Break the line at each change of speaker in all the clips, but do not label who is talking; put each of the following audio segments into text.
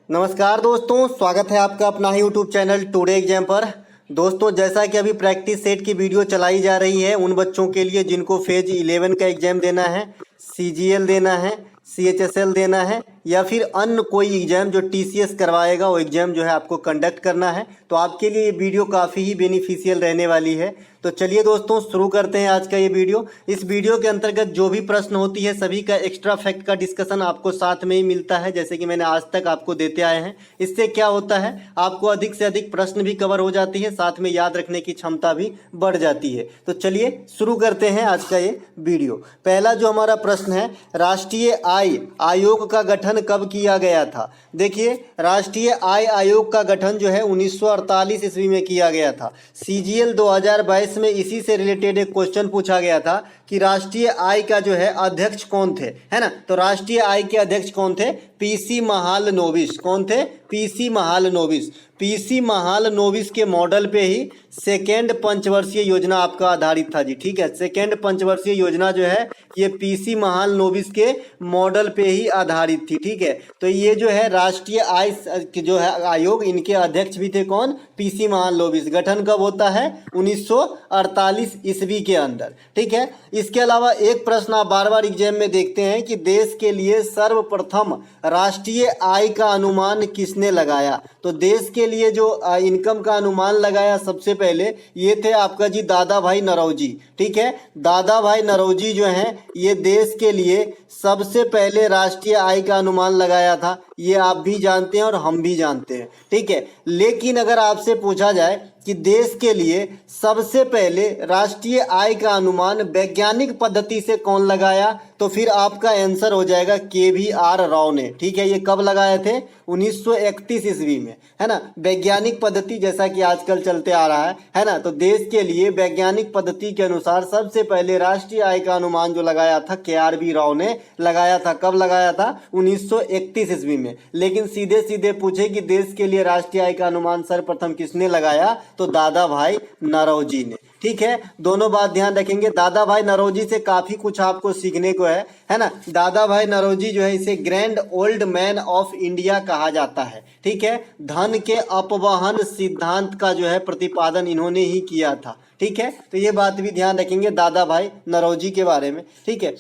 नमस्कार दोस्तों, स्वागत है आपका अपना ही यूट्यूब चैनल टुडे एग्जाम पर। दोस्तों, जैसा कि अभी प्रैक्टिस सेट की वीडियो चलाई जा रही है उन बच्चों के लिए जिनको फेज 11 का एग्जाम देना है, CGL देना है, CHSL देना है या फिर अन्य कोई एग्जाम जो TCS करवाएगा वो एग्जाम जो है आपको कंडक्ट करना है, तो आपके लिए ये वीडियो काफ़ी ही बेनिफिशियल रहने वाली है। तो चलिए दोस्तों, शुरू करते हैं आज का ये वीडियो। इस वीडियो के अंतर्गत जो भी प्रश्न होती है सभी का एक्स्ट्रा फैक्ट का डिस्कशन आपको साथ में ही मिलता है, जैसे कि मैंने आज तक आपको देते आए हैं। इससे क्या होता है, आपको अधिक से अधिक प्रश्न भी कवर हो जाती है, साथ में याद रखने की क्षमता भी बढ़ जाती है। तो चलिए शुरू करते हैं आज का ये वीडियो। पहला जो हमारा प्रश्न है, राष्ट्रीय आय आयोग का गठन कब किया गया था? देखिए, राष्ट्रीय आय आयोग का गठन जो है 1948 ईस्वी में किया गया था। CGL 2022 में इसी से रिलेटेड एक क्वेश्चन पूछा गया था कि राष्ट्रीय आय का जो है अध्यक्ष कौन थे, है ना। तो राष्ट्रीय आय के अध्यक्ष कौन थे? PC महालनोबिस। कौन थे? PC महालनोबिस। PC महालनोबिस के मॉडल पे ही सेकेंड पंचवर्षीय योजना आपका आधारित था जी। ठीक है, सेकेंड पंचवर्षीय योजना जो है ये PC महालनोबिस के मॉडल पे ही आधारित थी। ठीक है, तो ये जो है राष्ट्रीय आय जो है आयोग, इनके अध्यक्ष भी थे कौन? PC महालनोबिस। गठन कब होता है? 1948 ईस्वी के अंदर। ठीक है, इसके अलावा एक प्रश्न आप बार बार एग्जाम में देखते हैं कि देश के लिए सर्वप्रथम राष्ट्रीय आय का अनुमान किसने लगाया? तो देश के लिए जो इनकम का अनुमान लगाया सबसे पहले ये थे आपका जी दादा भाई नौरोजी। ठीक है, दादा भाई नौरोजी जो हैं ये देश के लिए सबसे पहले राष्ट्रीय आय का अनुमान लगाया था। ये आप भी जानते हैं और हम भी जानते हैं। ठीक है, लेकिन अगर आपसे पूछा जाए कि देश के लिए सबसे पहले राष्ट्रीय आय का अनुमान वैज्ञानिक पद्धति से कौन लगाया, तो फिर आपका आंसर हो जाएगा KVR राव ने। ठीक है, ये कब लगाए थे? 1931 ईस्वी में, है ना। वैज्ञानिक पद्धति जैसा कि आजकल चलते आ रहा है ना। तो देश के लिए वैज्ञानिक पद्धति के अनुसार सबसे पहले राष्ट्रीय आय का अनुमान जो लगाया था KRV राव ने लगाया था। कब लगाया था? 1931 ईस्वी में। लेकिन सीधे सीधे पूछे कि देश के लिए राष्ट्रीय आय का अनुमान सर्वप्रथम किसने लगाया, तो दादा भाई नौरोजी ने। ठीक है, दोनों बात ध्यान रखेंगे। दादा भाई नौरोजी से काफी कुछ आपको सीखने को है ना। दादा भाई नौरोजी जो है इसे grand old man of India कहा जाता है। ठीक है, धन के अपवहन सिद्धांत का जो है प्रतिपादन इन्होंने ही किया था। ठीक है, तो ये बात भी ध्यान रखेंगे दादा भाई नौरोजी के बारे में। ठीक है,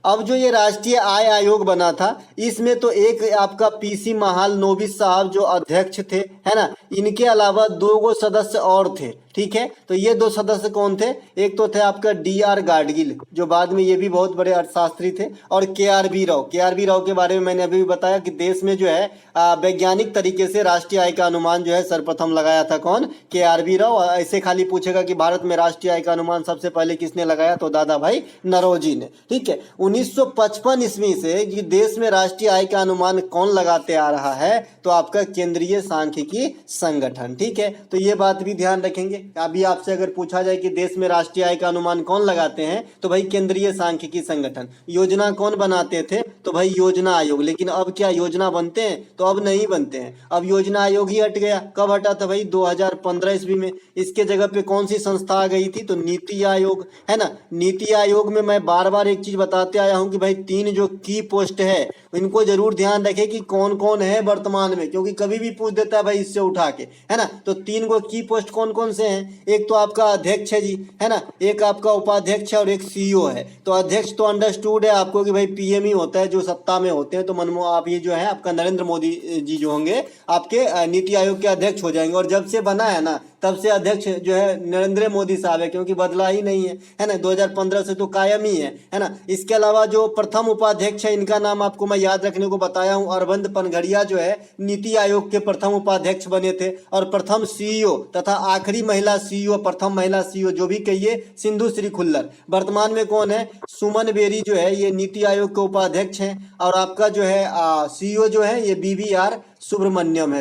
अब जो ये राष्ट्रीय आय आयोग बना था इसमें तो एक आपका PC महालनोबिस साहब जो अध्यक्ष थे, है ना। इनके अलावा 2 सदस्य और थे। ठीक है, तो ये 2 सदस्य कौन थे? एक तो थे आपका DR गाडगिल जो बाद में ये भी बहुत बड़े अर्थशास्त्री थे, और KRV राव। KRV राव के बारे में मैंने अभी भी बताया कि देश में जो है वैज्ञानिक तरीके से राष्ट्रीय आय का अनुमान जो है सर्वप्रथम लगाया था कौन? KRV राव। ऐसे खाली पूछेगा कि भारत में राष्ट्रीय आय का अनुमान सबसे पहले किसने लगाया, तो दादा भाई नौरोजी ने। ठीक है, 1955 ईस्वी से ये देश में राष्ट्रीय आय का अनुमान कौन लगाते आ रहा है, तो आपका केंद्रीय सांख्यिकी संगठन। ठीक है, तो ये बात भी ध्यान रखेंगे। अभी आपसे अगर पूछा जाए कि देश में राष्ट्रीय आय का अनुमान कौन लगाते हैं, तो भाई केंद्रीय सांख्यिकी संगठन। योजना कौन बनाते थे, तो भाई योजना आयोग। लेकिन अब क्या योजना बनते हैं? तो अब नहीं बनते हैं, अब योजना आयोग ही हट गया। कब हटा था भाई? 2015 ईस्वी में। इसके जगह पे कौन सी संस्था आ गई थी, तो नीति आयोग, है ना। नीति आयोग में मैं बार बार एक चीज बताते आया हूं कि भाई 3 जो की पोस्ट है इनको जरूर ध्यान रखें कि कौन कौन है वर्तमान में, क्योंकि कभी भी पूछ देता है भाई इससे उठा के, है ना। तो 3 गो की पोस्ट कौन कौन से हैं? एक तो आपका अध्यक्ष है जी, है ना। एक आपका उपाध्यक्ष है और एक CEO है। तो अध्यक्ष तो अंडरस्टूड है आपको कि भाई PM ही होता है जो सत्ता में होते हैं। तो मनमोहन आप ये जो है आपका नरेंद्र मोदी जी जो होंगे आपके नीति आयोग के अध्यक्ष हो जाएंगे। और जब से बना है ना तब से अध्यक्ष जो है नरेंद्र मोदी साहब है, क्योंकि बदला ही नहीं है ना। 2015 से तो कायम ही है ना। इसके अलावा जो प्रथम उपाध्यक्ष है इनका नाम आपको मैं याद रखने को बताया हूं, अरविंद पनघड़िया जो है नीति आयोग के प्रथम उपाध्यक्ष बने थे। और प्रथम CEO तथा आखिरी महिला CEO, प्रथम महिला CEO जो भी कहिए, सिंधु श्री खुल्लर। वर्तमान में कौन है? सुमन बेरी जो है ये नीति आयोग के उपाध्यक्ष हैं। और आपका जो है CEO जो है ये BVR सुब्रमण्यम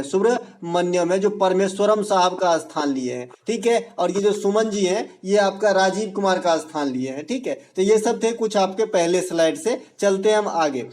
है जो परमेश्वरम साहब का स्थान लिए हैं। ठीक है, और ये जो सुमन जी हैं ये आपका राजीव कुमार का स्थान लिए हैं। ठीक है, तो ये सब थे कुछ आपके पहले स्लाइड से। चलते हैं हम आगे।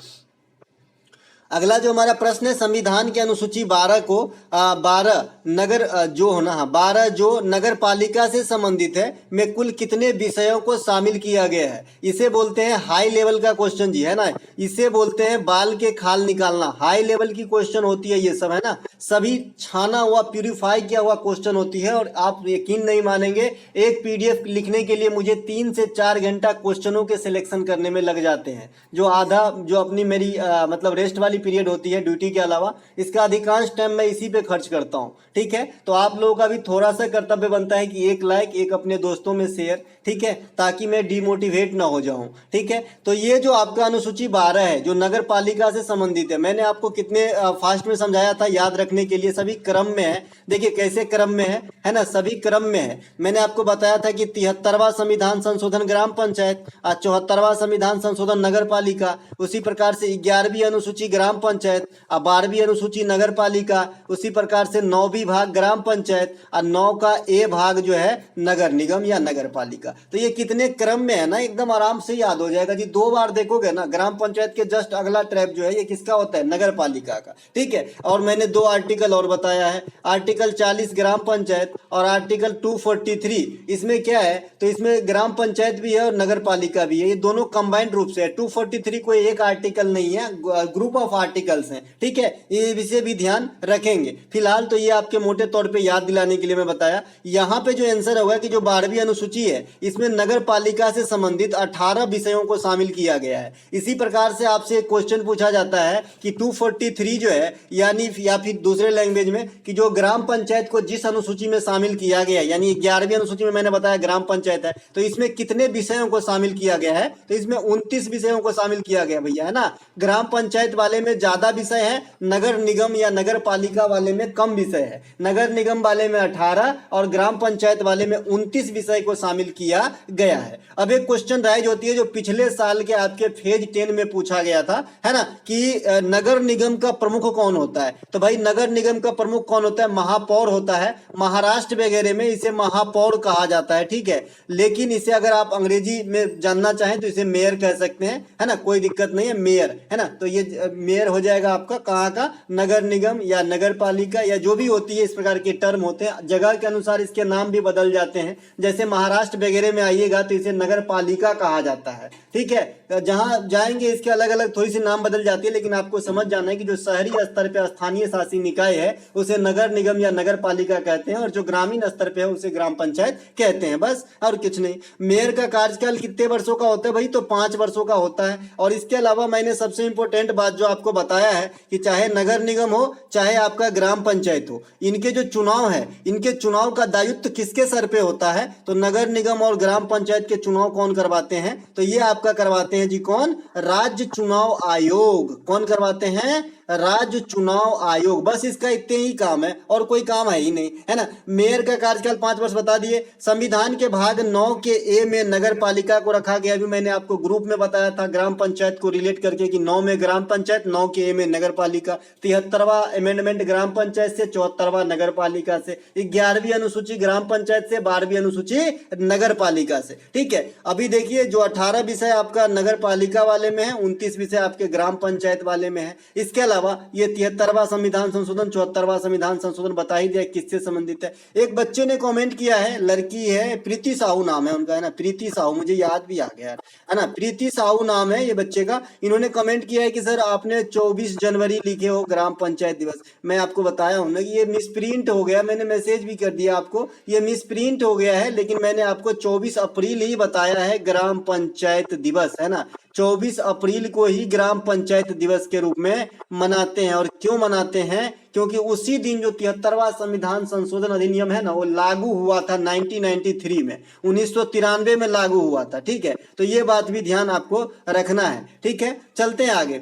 अगला जो हमारा प्रश्न है, संविधान के अनुसूची 12 को 12 नगर जो होना, हाँ 12 जो नगर पालिका से संबंधित है में कुल कितने विषयों को शामिल किया गया है। इसे बोलते हैं हाई लेवल का क्वेश्चन जी, है ना। इसे बोलते हैं बाल के खाल निकालना। हाई लेवल की क्वेश्चन होती है ये सब, है ना। सभी छाना हुआ, प्यूरिफाई किया हुआ क्वेश्चन होती है। और आप यकीन नहीं मानेंगे, एक पीडीएफ लिखने के लिए मुझे 3 से 4 घंटा क्वेश्चनों के सिलेक्शन करने में लग जाते हैं। जो आधा जो अपनी मेरी मतलब रेस्ट वाली पीरियड होती है ड्यूटी के अलावा, इसका अधिकांश टाइम मैं इसी पे खर्च करता हूँ। ठीक है, तो आप लोगों का भी थोड़ा सा कर्तव्य बनता है कि एक लाइक, एक अपने दोस्तों में शेयर, ठीक है, ताकि मैं डिमोटिवेट ना हो जाऊं। ठीक है, तो ये जो आपका अनुसूची 12 है जो नगर पालिका से संबंधित है, मैंने आपको कितने फास्ट में समझाया था याद रखने के लिए। सभी क्रम में है, देखिए कैसे क्रम में है ना, सभी क्रम में है। मैंने आपको बताया था कि 73वां संविधान संशोधन ग्राम पंचायत, 74वां संविधान संशोधन नगर पालिका, उसी प्रकार से 11वीं अनुसूची ग्राम पंचायत, 12वीं अनुसूची नगर पालिका, उसी प्रकार से 9वीं भाग ग्राम पंचायत और 9 का ए भाग जो है नगर निगम या नगर पालिका। तो ये कितने क्रम में है ना, एकदम आराम से याद हो जाएगा जी। 2 बार देखोगे ना, ग्राम पंचायत के जस्ट अगला ट्रैप जो है ये किसका होता है, नगर पालिका का। ठीक है, और मैंने 2 आर्टिकल और बताया है, आर्टिकल 40 ग्राम पंचायत और आर्टिकल 243। इसमें क्या है, तो इसमें ग्राम पंचायत भी है और नगर पालिका भी है, ये दोनों कंबाइंड रूप से है। 243 कोई एक आर्टिकल नहीं है, ग्रुप ऑफ आर्टिकल्स हैं। ठीक है, ये विषय भी ध्यान रखेंगे। फिलहाल तो ये आपके मोटे तौर पे याद दिलाने के लिए मैं बताया। यहाँ पे जो आंसर होगा कि जो 12वीं अनुसूची है इसमें नगर पालिका से संबंधित 18 विषयों को शामिल किया गया है। इसी प्रकार से आपसे एक क्वेश्चन पूछा जाता है कि 243 जो है, यानी या फिर दूसरे लैंग्वेज में कि जो ग्राम पंचायत को जिस अनुसूची में शामिल किया गया है, यानी 11वीं अनुसूची में मैंने बताया ग्राम पंचायत है, तो इसमें कितने विषयों को शामिल किया गया है, तो इसमें 29 विषयों को शामिल किया गया भैया, है ना। ग्राम पंचायत वाले में ज्यादा विषय है, नगर निगम या नगर पालिका वाले में कम विषय है। नगर निगम वाले में 18 और ग्राम पंचायत वाले में 29 विषय को शामिल किया गया है। अब एक क्वेश्चन राइज होती है जो पिछले साल के आपके फेज 10 में पूछा गया था, है ना, कि नगर निगम का प्रमुख कौन होता है। तो भाई नगर निगम का प्रमुख कौन होता है, महापौर होता है। महाराष्ट्र वगैरह में इसे महापौर कहा जाता है। ठीक है, लेकिन इसे अगर आप अंग्रेजी में जानना चाहें तो इसे मेयर कह सकते हैं, है ना, कोई दिक्कत नहीं है, मेयर, है ना। तो ये मेयर हो जाएगा आपका कहाँ का, नगर निगम या नगर पालिका या जो भी होती है, इस प्रकार के टर्म होते हैं। जगह के अनुसार इसके नाम भी बदल जाते हैं। जैसे महाराष्ट्र वगैरह में आइएगा तो इसे नगर पालिका कहा जाता है। ठीक है, जहां जाएंगे इसके अलग अलग थोड़ी सी नाम बदल जाती है, लेकिन आपको समझ जाना है कि जो शहरी स्तर पे स्थानीय शासी निकाय है उसे नगर निगम या नगर पालिका कहते हैं, और जो ग्रामीण स्तर पे है उसे ग्राम पंचायत कहते हैं, बस और कुछ नहीं। मेयर का कार्यकाल कितने वर्षों का होता है भाई, तो 5 वर्षों का होता है। और इसके अलावा मैंने सबसे इंपॉर्टेंट बात जो आपको बताया है कि चाहे नगर निगम हो चाहे आपका ग्राम पंचायत हो, इनके जो चुनाव है, इनके चुनाव का दायित्व किसके सर पे होता है, तो नगर निगम और ग्राम पंचायत के चुनाव कौन करवाते हैं, तो ये आपका करवाते हैं जी कौन, राज्य चुनाव आयोग। कौन करवाते हैं, राज्य चुनाव आयोग। बस इसका इतने ही काम है और कोई काम है ही नहीं, है ना। मेयर का कार्यकाल 5 वर्ष बता दिए। संविधान के भाग 9 के ए में नगर पालिका को रखा गया, अभी मैंने आपको ग्रुप में बताया था ग्राम पंचायत को रिलेट करके कि 9 में ग्राम पंचायत, 9 के ए में नगर पालिका। 73वां अमेंडमेंट ग्राम पंचायत से, 74वां नगर पालिका से। 11वीं अनुसूची ग्राम पंचायत से, 12वीं अनुसूची नगर पालिका से। ठीक है, अभी देखिए जो 18 विषय आपका नगर पालिका वाले में है, 29 विषय आपके ग्राम पंचायत वाले में है। इसके अलावा ये 73वां संविधान संशोधन, 74वां संविधान संशोधन बता ही दिया किससे संबंधित है। एक बच्चे ने कमेंट किया है, लड़की है, प्रीति साहू नाम है उनका, है ना, प्रीति साहू, मुझे याद भी आ गया है ना, प्रीति साहू नाम है ये बच्चे का। इन्होंने कमेंट किया है कि सर आपने 24 जनवरी लिखे हो ग्राम पंचायत दिवस। मैं आपको बताया हूं ना कि ये मिसप्रिंट हो गया, मैंने मैसेज भी कर दिया आपको, ये मिसप्रिंट हो गया है, लेकिन मैंने आपको 24 अप्रैल ही बताया है ग्राम पंचायत दिवस, है ना। 24 अप्रैल को ही ग्राम पंचायत दिवस के रूप में मनाते हैं। और क्यों मनाते हैं, क्योंकि उसी दिन जो 73वां संविधान संशोधन अधिनियम है ना, वो लागू हुआ था 1993 में, 1993 में लागू हुआ था। ठीक है, तो ये बात भी ध्यान आपको रखना है। ठीक है, चलते हैं आगे।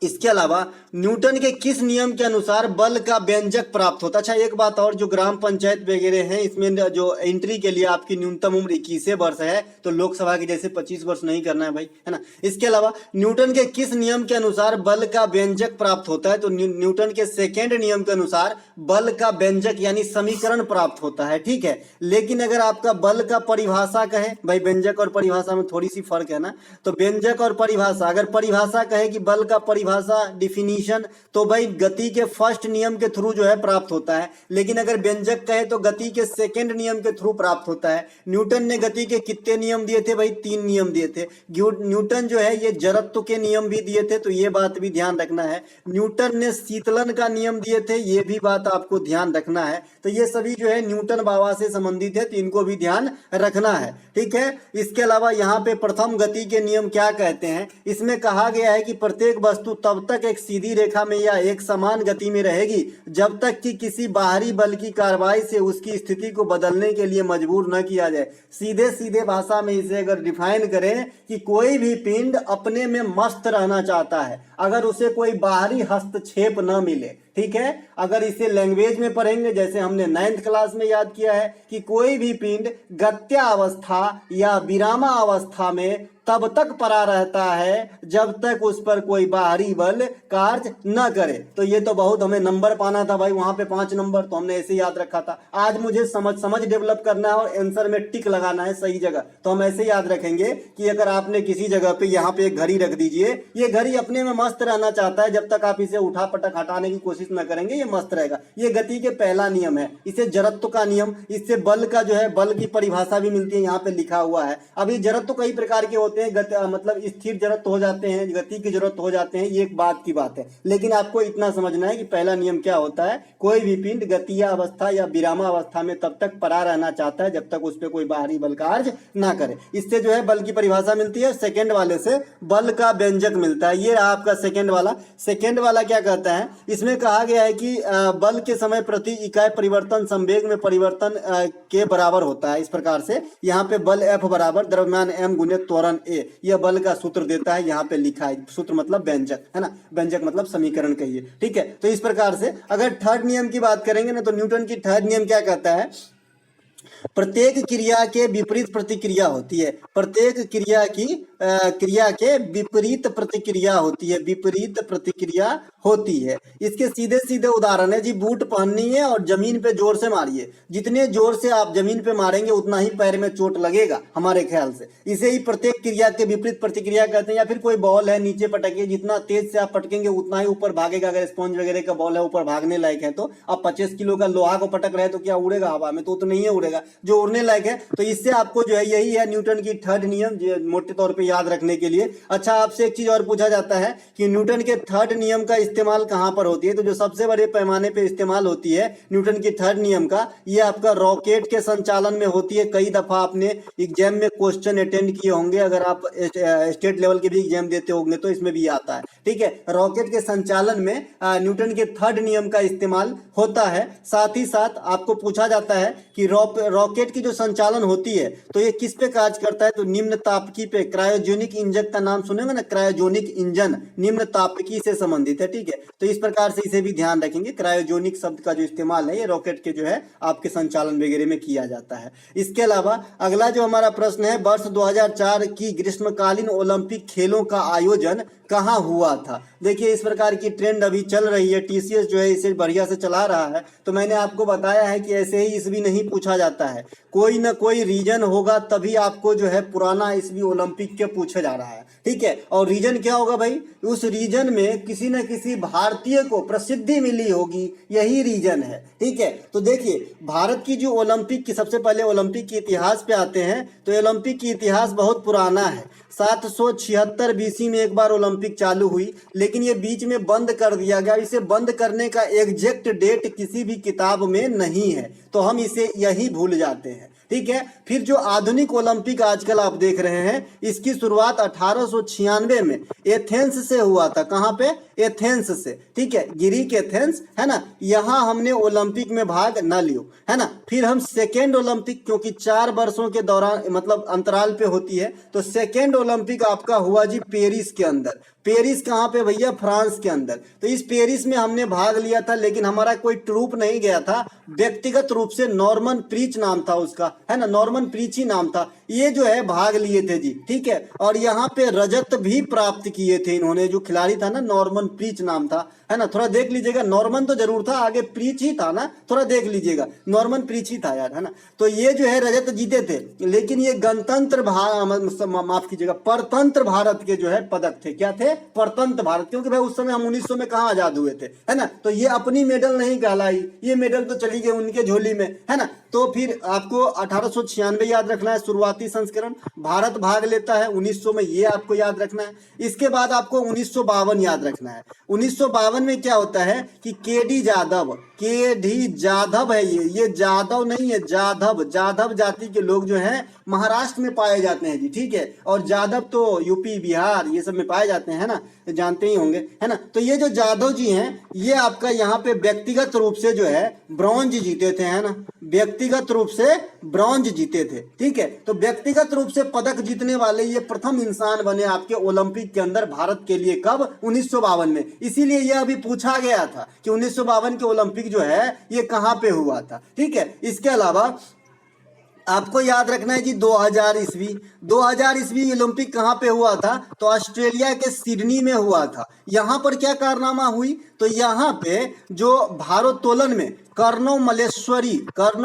इसके अलावा न्यूटन के किस नियम के अनुसार बल का व्यंजक प्राप्त होता है। अच्छा एक बात और, जो ग्राम पंचायत वगैरह हैं इसमें जो एंट्री के लिए आपकी न्यूनतम उम्र 21 वर्ष है, तो लोकसभा के जैसे 25 वर्ष नहीं करना है भाई, है ना। इसके अलावा न्यूटन के किस नियम के अनुसार बल का व्यंजक प्राप्त होता है, तो न्यूटन के सेकेंड नियम के अनुसार बल का व्यंजक यानी समीकरण प्राप्त होता है। ठीक है, लेकिन अगर आपका बल का परिभाषा कहे, भाई व्यंजक और परिभाषा में थोड़ी सी फर्क है ना, तो व्यंजक और परिभाषा, अगर परिभाषा कहे कि बल का परिभाषा परिभाषा डिफिनीशन तो भाई गति के फर्स्ट नियम के थ्रू जो है प्राप्त होता है, लेकिन अगर व्यंजक कहे तो गति के सेकंड नियम के थ्रू प्राप्त होता है। न्यूटन ने गति के कितने नियम दिए थे भाई? 3 नियम दिए थे। न्यूटन जो है ये जड़त्व के नियम भी दिए थे, तो ये बात भी ध्यान रखना है। न्यूटन ने शीतलन का नियम दिए थे, ये भी बात आपको ध्यान रखना है। तो ये सभी जो है न्यूटन बाबा से संबंधित है, तो इनको भी ध्यान रखना है, ठीक है। इसके अलावा यहाँ पे प्रथम गति के नियम क्या कहते हैं? इसमें कहा गया है कि प्रत्येक वस्तु तब तक एक सीधी रेखा में या एक समान गति में रहेगी जब तक कि किसी बाहरी बल की कार्रवाई से उसकी स्थिति को बदलने के लिए मजबूर न किया जाए। सीधे सीधे भाषा में इसे अगर डिफाइन करें कि कोई भी पिंड अपने में मस्त रहना चाहता है अगर उसे कोई बाहरी हस्तक्षेप न मिले, ठीक है। अगर इसे लैंग्वेज में पढ़ेंगे, जैसे हमने 9th क्लास में याद किया है कि कोई भी पिंड गत्यावस्था या विरामावस्था में तब तक पड़ा रहता है जब तक उस पर कोई बाहरी बल कार्य न करे। तो ये तो बहुत हमें नंबर पाना था भाई, वहां पे 5 नंबर, तो हमने ऐसे याद रखा था। आज मुझे समझ डेवलप करना है और आंसर में टिक लगाना है सही जगह, तो हम ऐसे याद रखेंगे कि अगर आपने किसी जगह पे यहाँ पे एक घड़ी रख दीजिए, ये घड़ी अपने में मस्त रहना चाहता है, जब तक आप इसे उठा पटक हटाने की कोशिश न करेंगे ये मस्त रहेगा। ये गति के पहला नियम है, इसे जड़त्व का नियम, इससे बल का जो है बल की परिभाषा भी मिलती है, यहाँ पे लिखा हुआ है। अभी जड़त्व कई प्रकार के होते हैं, मतलब स्थिर जड़त्व हो जाते हैं, गति की जरूरत हो जाते हैं, ये एक बात की बात है। लेकिन आपको इतना समझना है कि पहला नियम क्या होता है, कोई भी पिंड गतीय अवस्था या विरामावस्था में तब तक पड़ा रहना चाहता है जब तक उस पर कोई बाहरी बल कार्य ना करे। इससे जो है बल की परिभाषा मिलती है। सेकंड वाले से बल का व्यंजक मिलता है, ये रहा आपका सेकंड वाला। सेकंड वाला क्या कहता है, इसमें कहा गया है कि बल के समय प्रति इकाई परिवर्तन संवेग में परिवर्तन के बराबर होता है। इस प्रकार से यहाँ पे बल F बराबर द्रव्यमान m गुने त्वरण a, यह बल का सूत्र देता है, यहाँ पे लिखा है। सूत्र मतलब व्यंजक है ना, व्यंजक मतलब समीकरण कहिए, ठीक है। तो इस प्रकार से अगर थर्ड नियम की बात करेंगे ना, तो न्यूटन की थर्ड नियम क्या कहता है, प्रत्येक क्रिया के विपरीत प्रतिक्रिया होती है। प्रत्येक क्रिया की क्रिया के विपरीत प्रतिक्रिया होती है, विपरीत प्रतिक्रिया होती है। इसके सीधे सीधे उदाहरण है जी, बूट पहननी है और जमीन पे जोर से मारिए, जितने जोर से आप जमीन पे मारेंगे उतना ही पैर में चोट लगेगा हमारे ख्याल से। इसे ही प्रत्येक क्रिया के विपरीत प्रतिक्रिया कहते हैं। या फिर कोई बॉल है, नीचे पटकिए, जितना तेज से आप पटकेंगे उतना ही ऊपर भागेगा। अगर स्पंज वगैरह का बॉल है, ऊपर भागने लायक है, तो आप 25 किलो का लोहा को पटक रहे हैं तो क्या उड़ेगा हवा में? तो नहीं है उड़ेगा, जो उड़ने लायक है। तो इससे आपको जो है यही है न्यूटन की थर्ड नियम, मोटे तौर पे याद रखने के लिए। अच्छा, आपसे एक चीज और पूछा जाता है कि न्यूटन के थर्ड नियम का इस्तेमाल कहां पर होती है? तो जो सबसे बड़े पैमाने पे इस्तेमाल होती है न्यूटन की थर्ड नियम का, ये आपका रॉकेट के संचालन में होती है। कई दफा आपने एग्जाम में क्वेश्चन अटेंड किए होंगे, अगर आप स्टेट लेवल के भी एग्जाम देते होंगे तो इसमें भी आता है, ठीक है। रॉकेट के संचालन में न्यूटन के थर्ड नियम का इस्तेमाल होता है। साथ ही साथ आपको पूछा जाता है कि रॉकेट की जो संचालन होती है तो ये किस पे कार्य करता है? तो निम्न तापकी पे। क्रायोजेनिक इंजन का नाम सुनेंगे ना, क्रायोजेनिक इंजन निम्न तापकी से संबंधित है, ठीक है। तो इस प्रकार से इसे भी ध्यान रखेंगे। क्रायोजेनिक शब्द का जो इस्तेमाल है ये रॉकेट के जो है आपके संचालन वगैरह में किया जाता है। इसके अलावा अगला जो हमारा प्रश्न है, वर्ष 2004 की ग्रीष्मकालीन ओलंपिक खेलों का आयोजन कहाँ हुआ था? देखिए, इस प्रकार की ट्रेंड अभी चल रही है, टीसीएस जो है इसे बढ़िया से चला रहा है। तो मैंने आपको बताया है कि ऐसे ही ईस्वी नहीं पूछा जाता है, कोई ना कोई रीजन होगा तभी आपको जो है पुराना ईस्वी ओलंपिक के पूछा जा रहा है, ठीक है। और रीजन क्या होगा भाई? उस रीजन में किसी न किसी भारतीय को प्रसिद्धि मिली होगी, यही रीजन है, ठीक है। तो देखिए, भारत की जो ओलंपिक की, सबसे पहले ओलंपिक के इतिहास पे आते हैं, तो ओलंपिक की इतिहास बहुत पुराना है। 776 बीसी में एक बार ओलंपिक चालू हुई, लेकिन ये बीच में बंद कर दिया गया। इसे बंद करने का एग्जैक्ट डेट किसी भी किताब में नहीं है, तो हम इसे यही भूल जाते हैं, ठीक है। फिर जो आधुनिक ओलंपिक आजकल आप देख रहे हैं, इसकी शुरुआत 1896 में एथेंस से हुआ था। कहां पे? एथेंस से, ठीक है, ग्रीक एथेंस है ना। यहां हमने ओलंपिक में भाग न लियो, है ना। फिर हम सेकेंड ओलंपिक, क्योंकि 4 वर्षों के दौरान मतलब अंतराल पे होती है, तो सेकेंड ओलंपिक आपका हुआ जी पेरिस के अंदर। पेरिस कहाँ पे भैया? फ्रांस के अंदर। तो इस पेरिस में हमने भाग लिया था, लेकिन हमारा कोई ट्रूप नहीं गया था, व्यक्तिगत रूप से नॉर्मन प्रीच नाम था उसका, है ना, नॉर्मन प्रीच ही नाम था। ये जो है भाग लिए थे जी, ठीक है। और यहाँ पे रजत भी प्राप्त किए थे इन्होंने। जो खिलाड़ी था ना, नॉर्मन प्रीच नाम था, है ना। थोड़ा देख लीजिएगा, नॉर्मन तो जरूर था, आगे प्रीच ही था ना, थोड़ा देख लीजिएगा, नॉर्मन प्रीच ही था यार, है ना। तो ये जो है रजत जीते थे, लेकिन ये गणतंत्र माफ कीजिएगा, परतंत्र भारत के जो है पदक थे। क्या थे? है परतंत्र भारत, क्योंकि भाई उस समय हम 1900 में कहाँ आजाद हुए थे, है ना। तो ये अपनी मेडल नहीं कहलाई, ये मेडल तो चली गई उनके झोली में, है ना। तो फिर आपको 1896 याद रखना है, शुरुआती संस्करण। भारत भाग लेता है 1900 में, ये आपको याद रखना है। इसके बाद आपको 1952 याद रखना है। 1952 में क्या होता है कि केडी जाधव, केडी जाधव है, ये जाधव नहीं है, जाधव, जाधव जाति के लोग जो हैं महाराष्ट्र में पाए जाते हैं जी, ठीक है। और जाधव तो यूपी बिहार ये सब में पाए जाते हैं, है ना, जानते ही होंगे, है ना। तो ये जो जाधव जी हैं ये आपका यहाँ पे व्यक्तिगत रूप से जो है ब्रॉन्ज जीते थे, है ना, व्यक्तिगत रूप से ब्रॉन्ज जीते थे, ठीक है। तो व्यक्तिगत रूप से पदक जीतने वाले ये प्रथम इंसान बने आपके ओलंपिक के अंदर भारत के लिए, कब? 1952 में। इसीलिए यह अभी पूछा गया था कि 1952 के ओलंपिक जो है ये कहाँ पे हुआ था, ठीक है। इसके अलावा आपको याद रखना है जी 2000 ईस्वी, 2000 ईस्वी ओलंपिक कहाँ पे हुआ था? तो ऑस्ट्रेलिया के सिडनी में हुआ था। यहाँ पर क्या कारनामा हुई? तो यहाँ पे जो भारोत्तोलन में कर्णो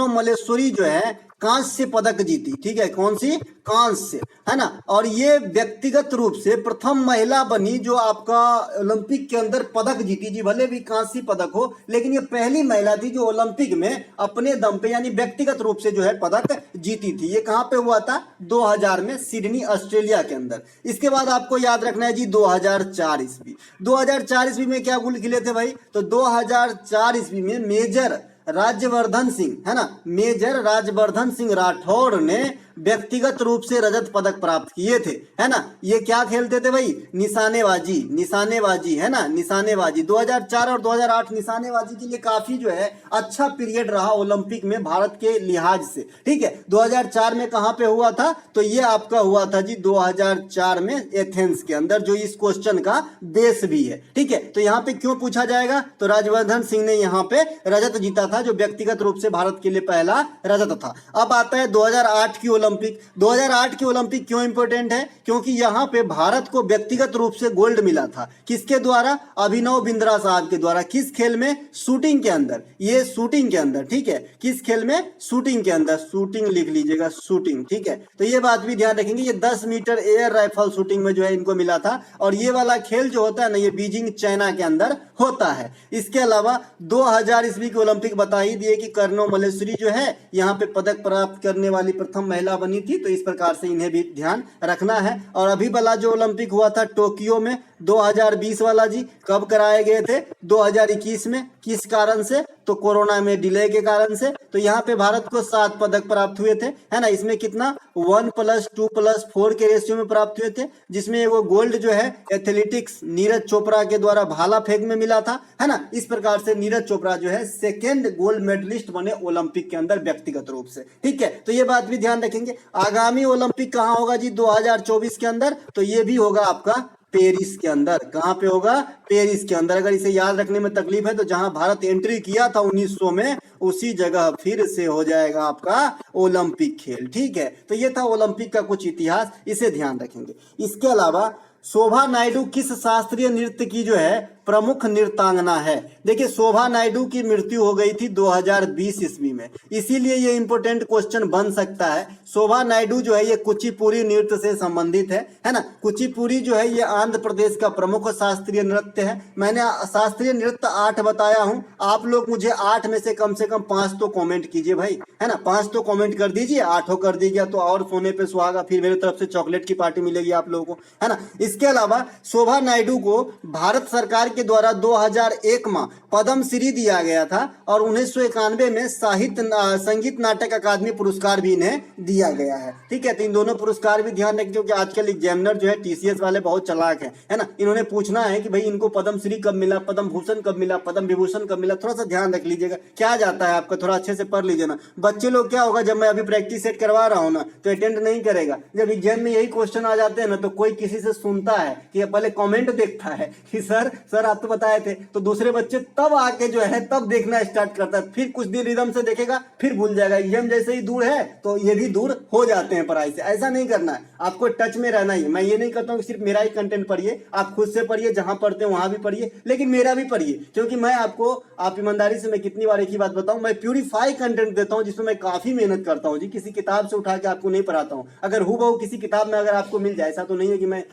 मल्लेश्वरी जो है कांस्य पदक जीती, ठीक है। कौन सी? कांस्य, है ना। और ये व्यक्तिगत रूप से प्रथम महिला बनी जो आपका ओलंपिक के अंदर पदक जीती जी, भले भी कांस्य पदक हो, लेकिन ये पहली महिला थी जो ओलंपिक में अपने दम पे यानी व्यक्तिगत रूप से जो है पदक जीती थी। ये कहाँ पे हुआ था? 2000 में, सिडनी ऑस्ट्रेलिया के अंदर। इसके बाद आपको याद रखना है जी 2004 ईस्वी। 2004 ईस्वी में क्या गुल खिले थे भाई? तो 2004 ईस्वी में मेजर राज्यवर्धन सिंह, है ना, मेजर राज्यवर्धन सिंह राठौड़ ने व्यक्तिगत रूप से रजत पदक प्राप्त किए थे, है ना। ये क्या खेलते थे भाई? निशानेबाजी, है ना, निशानेबाजी। 2004 और 2008 निशानेबाजी के लिए काफी जो है अच्छा पीरियड रहा ओलंपिक में भारत के लिहाज से, ठीक है। 2004 में कहां पे हुआ था? तो ये आपका हुआ था जी 2004 में एथेंस के अंदर, जो इस क्वेश्चन का बेस भी है, ठीक है। तो यहाँ पे क्यों पूछा जाएगा? तो राज्यवर्धन सिंह ने यहाँ पे रजत जीता था, जो व्यक्तिगत रूप से भारत के लिए पहला रजत था। अब आता है 2008 की ओलंपिक। 2008 की ओलंपिक क्यों इंपॉर्टेंट है? क्योंकि यहाँ पे भारत को व्यक्तिगत रूप से गोल्ड मिला था। किसके द्वारा? अभिनव बिंद्रा साहब के द्वारा। किस खेल में? शूटिंग के अंदर। ये शूटिंग के अंदर, ठीक है। किस खेल में? शूटिंग के अंदर। शूटिंग लिख लीजिएगा, शूटिंग, ठीक है। तो ये बात भी ध्यान रखेंगे, ये 10 मीटर एयर राइफल शूटिंग में जो है इनको मिला था। और ये वाला खेल जो होता है ना, ये बीजिंग चाइना के अंदर होता है। इसके अलावा 2000 ईस्वी की ओलंपिक बता ही दिए कि कर्णो मल्लेश्वरी जो है यहाँ पे पदक प्राप्त करने वाली प्रथम महिला बनी थी, तो इस प्रकार से इन्हें भी ध्यान रखना है। और अभी वाला जो ओलंपिक हुआ था टोक्यो में 2020 वाला जी, कब कराए गए थे? 2021 में। किस कारण से? तो कोरोना में डिले के कारण से। तो यहाँ पे भारत को 7 पदक प्राप्त हुए थे, है ना। इसमें कितना? 1+2+4 के रेशियो में प्राप्त हुए थे, जिसमें एगो गोल्ड जो है एथलेटिक्स नीरज चोपड़ा के द्वारा भाला फेंक में मिला था, है ना। इस प्रकार से नीरज चोपड़ा जो है सेकेंड गोल्ड मेडलिस्ट बने ओलंपिक के अंदर व्यक्तिगत रूप से, ठीक है। तो ये बात भी ध्यान रखेंगे। आगामी ओलंपिक कहाँ होगा जी? 2024 के अंदर। तो ये भी होगा आपका पेरिस के अंदर। कहां पे होगा? पेरिस के अंदर। अगर इसे याद रखने में तकलीफ है तो जहां भारत एंट्री किया था 1900 में, उसी जगह फिर से हो जाएगा आपका ओलंपिक खेल, ठीक है। तो ये था ओलंपिक का कुछ इतिहास, इसे ध्यान रखेंगे। इसके अलावा शोभा नायडू किस शास्त्रीय नृत्य की जो है प्रमुख नृत्यांगना है? देखिए, शोभा नायडू की मृत्यु हो गई थी 2020 ईस्वी में, इसीलिए ये इंपोर्टेंट क्वेश्चन बन सकता है। शोभा नायडू जो है ये कुचिपुड़ी नृत्य से संबंधित है ना। कुचिपुड़ी जो है ये आंध्र प्रदेश का प्रमुख शास्त्रीय नृत्य है। मैंने शास्त्रीय नृत्य 8 बताया हूं, आप लोग मुझे 8 में से कम 5 तो कॉमेंट कीजिए भाई, है ना। 5 तो कॉमेंट कर दीजिए, 8 कर दीजिए तो और सोने पे सुहागा, फिर मेरी तरफ से चॉकलेट की पार्टी मिलेगी आप लोगों को, है ना। इसके अलावा शोभा नायडू को भारत सरकार के द्वारा 2001 में पद्म श्री दिया गया था और 1991 में संगीत नाटक अकादमी पुरस्कार भी इन्हें दिया गया है, ठीक है। तो इन दोनों पुरस्कार भी ध्यान रखें, क्योंकि आजकल एग्जामिनर जो है टीसीएस वाले बहुत चालाक है ना। इन्होंने पूछना है कि भाई इनको पद्म श्री कब मिला, पद्म भूषण कब मिला, पद्म विभूषण कब मिला। थोड़ा सा ध्यान रख लीजिएगा, क्या जाता है आपका, थोड़ा अच्छे से पढ़ लीजिए ना। बच्चे लोग क्या होगा, जब मैं अभी प्रैक्टिस सेट करवा रहा हूँ ना तो अटेंड नहीं करेगा। जब एग्जाम में यही क्वेश्चन आ जाते हैं ना तो कोई किसी से सुनता है कि पहले कमेंट देखता है कि सर बार आप तो बताए थे, तो दूसरे बच्चे तब आके जो है तब देखना स्टार्ट करता है, फिर कुछ दिन रिदम से देखेगा फिर भूल जाएगा। एग्जाम जैसे ही दूर है तो ये भी दूर हो जाते हैं पढ़ाई से। ऐसा नहीं करना है, आपको टच में रहना ही। मैं ये नहीं कहता हूँ कि सिर्फ मेरा ही कंटेंट पढ़िए, आप खुद से पढ़िए, जहां पढ़ते हैं वहां भी पढ़िए, लेकिन मेरा भी पढ़िए, क्योंकि मैं आपको, आप ईमानदारी से, मैं कितनी बार एक ही बात बताऊं, मैं प्यूरीफाई कंटेंट देता हूं जिसमें मैं काफी मेहनत करता हूं जी। किसी किताब से उठा के आपको नहीं पढ़ाता हूं। अगर हूबहू किसी किताब में अगर आपको मिल जाए, ऐसा तो नहीं है कि मैं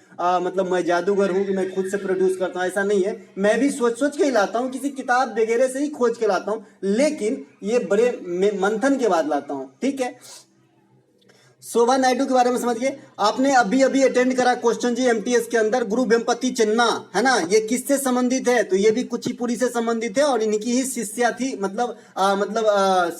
मतलब मैं जादूगर हूं कि मैं खुद से प्रोड्यूस करता हूं, ऐसा नहीं है। मैं भी सोच सोच के ही लाता हूं, किसी किताब वगैरह से ही खोज के लाता हूं, लेकिन ये बड़े मंथन के बाद लाता हूं, ठीक है। शोभा नायडू के बारे में समझिए। आपने अभी अभी अटेंड करा क्वेश्चन जी एमटीएस के अंदर, गुरु वेम्पति चिन्ना, है ना, ये किससे संबंधित है? तो ये भी कुचिपुड़ी से संबंधित है और इनकी ही शिष्या थी,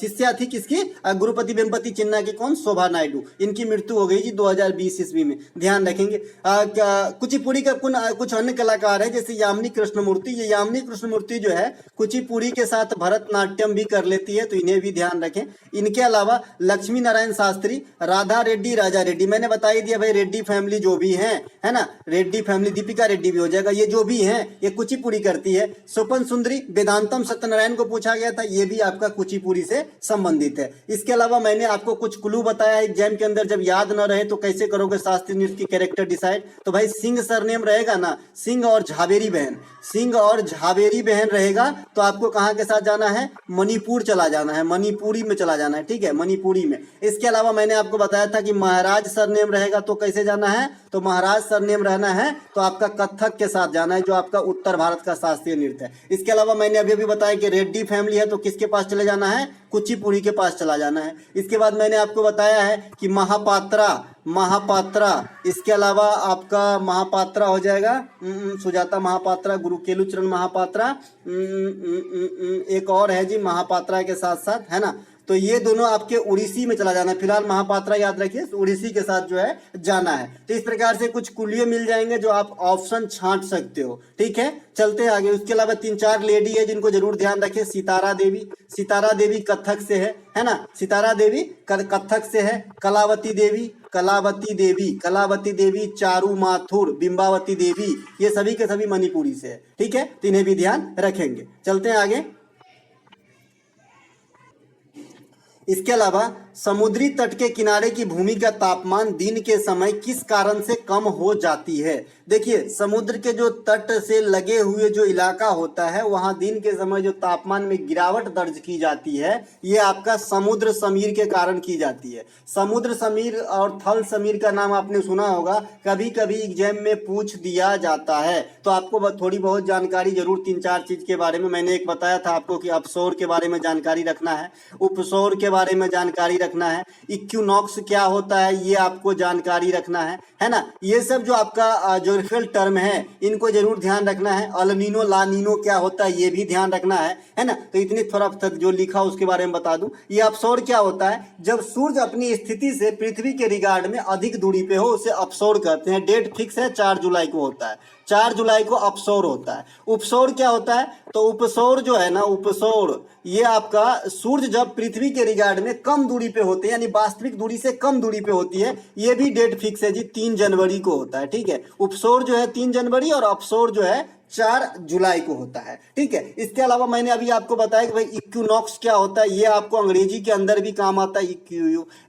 शिष्या थी किसकी? गुरुपति वेम्पति चिन्ना की। कौन? शोभा नायडू। इनकी मृत्यु हो गई जी 2020 ईस्वी में, ध्यान रखेंगे। कुचिपुड़ी का कुछ अन्य कलाकार है जैसे यामिनी कृष्णमूर्ति। ये यामिनी कृष्णमूर्ति जो है कुचिपुड़ी के साथ भरतनाट्यम भी कर लेती है, तो इन्हें भी ध्यान रखें। इनके अलावा लक्ष्मी नारायण शास्त्री, राधा रेड्डी, राजा रेड्डी, मैंने बता ही दिया भाई, रेड्डी फैमिली जो भी है ना, रेड्डी फैमिली, दीपिका रेड्डी भी हो जाएगा, ये जो भी हैं ये कुचिपुड़ी करती है। स्वपन सुंदरी, वेदांतम सत्यनारायण को पूछा गया था, ये भी आपका कुचिपुड़ी से संबंधित है। इसके अलावा मैंने आपको कुछ क्लू बताया एग्जाम के अंदर, जब याद न रहे तो कैसे करोगे शास्त्रीय नृत्य की कैरेक्टर डिसाइड? तो भाई सिंह सरनेम रहेगा ना, सिंह और झावेरी बहन, सिंह और झावेरी बहन रहेगा, तो आपको कहाँ के साथ जाना है? मणिपुर चला जाना है, मणिपुरी में चला जाना है, ठीक है, मणिपुरी में। इसके अलावा मैंने आपको बताया था कि महाराज सरनेम रहेगा तो कैसे जाना है? तो महाराज सरनेम रहना है तो आपका कथक के साथ जाना है, जो आपका उत्तर भारत का शास्त्रीय नृत्य है। इसके अलावा मैंने अभी भी बताया कि रेड्डी फैमिली है तो किसके पास चले जाना है? कुचिपुड़ी के पास चला जाना है। इसके बाद मैंने आपको बताया है कि महापात्रा, इसके अलावा आपका महापात्रा हो जाएगा सुजाता महापात्रा, गुरु केलुचरण महापात्रा, एक और है जी महापात्रा के साथ साथ, है ना। तो ये दोनों आपके उड़ीसी में चला जाना है। फिलहाल महापात्रा याद रखिए, उड़ीसी के साथ जो है जाना है। तो इस प्रकार से कुछ कुलिये मिल जाएंगे जो आप ऑप्शन छांट सकते हो, ठीक है। चलते हैं आगे। उसके अलावा 3-4 लेडी है जिनको जरूर ध्यान रखिए। सितारा देवी कथक से है ना, सितारा देवी कथक से है। कलावती देवी, चारू माथुर, बिंबावती देवी, ये सभी के सभी मणिपुरी से है, ठीक है, तो इन्हें भी ध्यान रखेंगे। चलते हैं आगे। इसके अलावा समुद्री तट के किनारे की भूमि का तापमान दिन के समय किस कारण से कम हो जाती है? देखिए, समुद्र के जो तट से लगे हुए जो इलाका होता है वहां दिन के समय जो तापमान में गिरावट दर्ज की जाती है, ये आपका समुद्र समीर के कारण की जाती है। समुद्र समीर और थल समीर का नाम आपने सुना होगा, कभी कभी एग्जाम में पूछ दिया जाता है, तो आपको थोड़ी बहुत जानकारी जरूर 3-4 चीज के बारे में, मैंने एक बताया था आपको कि अपसौर के बारे में जानकारी रखना है, उपसौर के बारे में जानकारी रखना है, इक्विनॉक्स क्या होता है ये आपको जानकारी रखना है ना। ये सब जो आपका ज्योग्राफिकल टर्म है इनको जरूर ध्यान रखना है। अल्नीनो लानीनो क्या होता है ये भी ध्यान रखना है ना। तो इतनी थोड़ा जो लिखा उसके बारे में बता दूं। ये अपसौर क्या होता है? जब सूर्य अपनी स्थिति से पृथ्वी के रिगार्ड में अधिक दूरी पे हो उसे अपसौर कहते हैं। डेट फिक्स है, 4 जुलाई को होता है, 4 जुलाई को अपसौर होता है। उपसौर क्या होता है? तो उपसौर जो है ना, उपसौर ये आपका सूर्य जब पृथ्वी के रिगार्ड में कम दूरी पे होते हैं, यानी वास्तविक दूरी से कम दूरी पे होती है, ये भी डेट फिक्स है जी, 3 जनवरी को होता है, ठीक है। उपसौर जो है 3 जनवरी और अपसौर जो है 4 जुलाई को होता है, ठीक है। इसके अलावा मैंने अभी आपको बताया कि भाई इक्विनॉक्स क्या होता है, ये आपको अंग्रेजी के अंदर भी काम आता है।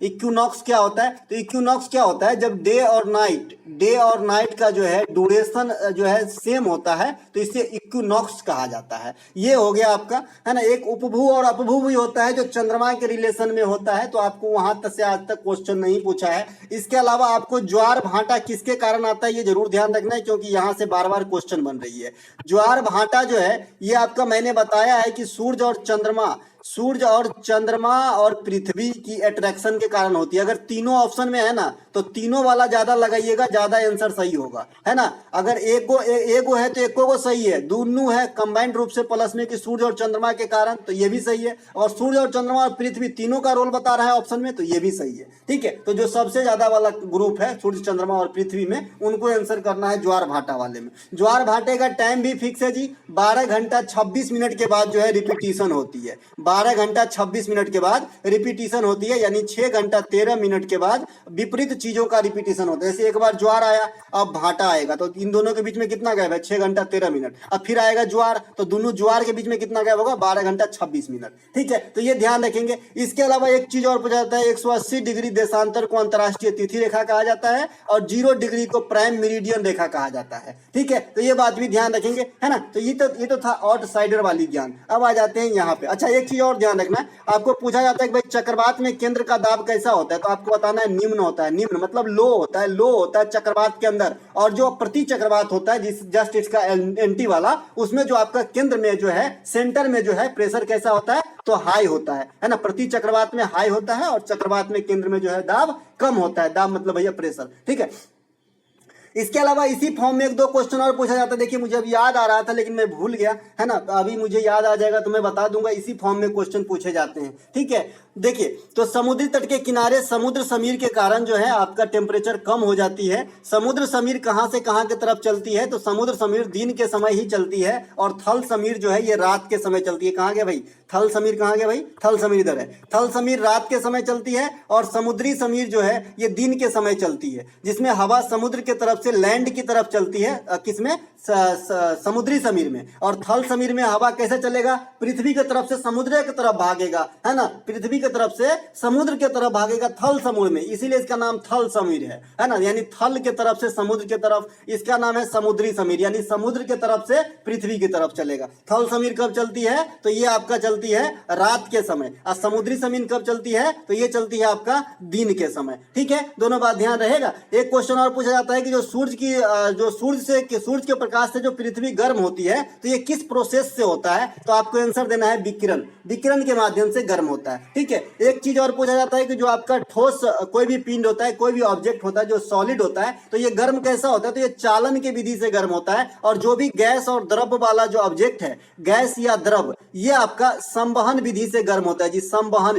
इक्विनॉक्स क्या होता है? तो इक्विनॉक्स क्या होता है? जब डे और नाइट का जो है ड्यूरेशन जो है सेम होता है तो इसे इक्विनॉक्स कहा जाता है। ये हो गया आपका, है ना। एक उपभू और अपभू भी होता है जो चंद्रमा के रिलेशन में होता है, तो आपको वहां तक से आज तक क्वेश्चन नहीं पूछा है। इसके अलावा आपको ज्वार भाटा किसके कारण आता है ये जरूर ध्यान रखना है, क्योंकि यहां से बार बार क्वेश्चन बन रही है। ज्वार भाटा जो है ये आपका, मैंने बताया है कि सूर्य और चंद्रमा और पृथ्वी की अट्रैक्शन के कारण होती है। अगर तीनों ऑप्शन में है ना तो तीनों वाला ज्यादा लगाइएगा, ज्यादा आंसर सही होगा, है ना। अगर एक गो है तो एक को सही है, दोनों है कंबाइंड रूप से प्लस में कि सूर्य और चंद्रमा के कारण, तो ये भी सही है। और सूर्य और चंद्रमा और पृथ्वी तीनों का रोल बता रहा है ऑप्शन में, तो ये भी सही है, ठीक है। तो जो सबसे ज्यादा वाला ग्रुप है सूर्य, चंद्रमा और पृथ्वी में, उनको आंसर करना है ज्वार भाटा वाले में। ज्वार भाटे का टाइम भी फिक्स है जी, 12 घंटा 26 मिनट के बाद जो है रिपीटिशन होती है। 12 घंटा 26 मिनट के बाद रिपीटिशन होती है, यानी 6 घंटा 13 मिनट के बाद विपरीत चीजों का रिपीटिशन होता है। जैसे एक बार ज्वार आया, अब भाटा आएगा, तो इन दोनों के बीच में कितना गैप है? 6 घंटा 13 मिनट। अब फिर आएगा ज्वार, तो दोनों ज्वार के बीच में कितना गैप होगा? 12 घंटा 26 मिनट। ठीक है, तो ये ध्यान रखेंगे। इसके अलावा एक चीज और पूछा जाता है, 180 डिग्री देशांतर को अंतरराष्ट्रीय तिथि रेखा कहा जाता है और 0 डिग्री को प्राइम मेरिडियन रेखा कहा जाता है। ठीक है, तो ये बात भी ध्यान रखेंगे, है ना। तो ये तो था आउटसाइडर वाली ज्ञान। अब आ जाते हैं यहाँ पे। अच्छा, एक चीज और ध्यान रखना, आपको पूछा जाता है कि भाई चक्रवात में केंद्र का दाब कैसा होता है, तो आपको बताना है निम्न होता है। निम्न मतलब लो होता है, लो होता है चक्रवात के अंदर। और जो प्रति चक्रवात होता है, जिस जस्ट इसका एंटी वाला, उसमें जो आपका केंद्र में जो है, सेंटर में जो है प्रेशर कैसा होता है? तो हाई होता है ना। प्रति चक्रवात में हाई होता है और चक्रवात में केंद्र में जो है दाब कम होता है। दाब मतलब भैया प्रेशर। ठीक है, इसके अलावा इसी फॉर्म में एक दो क्वेश्चन और पूछा जाता है। देखिए, मुझे अभी याद आ रहा था लेकिन मैं भूल गया, है ना। तो अभी मुझे याद आ जाएगा तो मैं बता दूंगा। इसी फॉर्म में क्वेश्चन पूछे जाते हैं। ठीक है, देखिए, तो समुद्री तट के किनारे समुद्र समीर के कारण जो है आपका टेम्परेचर कम हो जाती है। समुद्र समीर कहां से कहां की तरफ चलती है? तो समुद्र समीर दिन के समय ही चलती है और थल समीर जो है ये रात के समय चलती है। कहां गया भाई? थल समीर कहां गया भाई? थल समीर इधर है। थल समीर रात के समय चलती है और समुद्री समीर जो है ये दिन के समय चलती है, जिसमें हवा समुद्र के तरफ से लैंड की तरफ चलती है। किसमें? समुद्री समीर में। और थल समीर में हवा कैसे चलेगा? पृथ्वी की तरफ से समुद्र की तरफ भागेगा, है ना। पृथ्वी की तरफ से समुद्र की तरफ भागेगा थल समुद्र में, इसीलिए इसका नाम थल समीर है ना। यानी थल के तरफ से समुद्र की तरफ, इसका नाम है समुद्री समीर, यानी समुद्र की तरफ से पृथ्वी की तरफ चलेगा। थल समीर कब चलती है? तो ये आपका चलती है रात के समय। और समुद्री समीर कब चलती है? तो ये चलती है आपका दिन के समय। ठीक है, दोनों बात ध्यान रहेगा। एक क्वेश्चन और पूछा जाता है कि जो सूरज के प्रकाश से जो पृथ्वी गर्म होती है, तो ये किस प्रोसेस से होता है? तो आपको आंसर देना है विकिरण। विकिरण के माध्यम से गर्म होता है। ठीक है, एक चीज और पूछा जाता है कि जो आपका ठोस कोई भी पिंड होता है, कोई भी ऑब्जेक्ट होता है जो सॉलिड होता है, तो ये गर्म कैसा होता है? तो ये चालन की विधि से गर्म होता है। और जो भी गैस और द्रव वाला जो ऑब्जेक्ट है, गैस या द्रव, ये आपका संवहन विधि से गर्म होता है जी। संवहन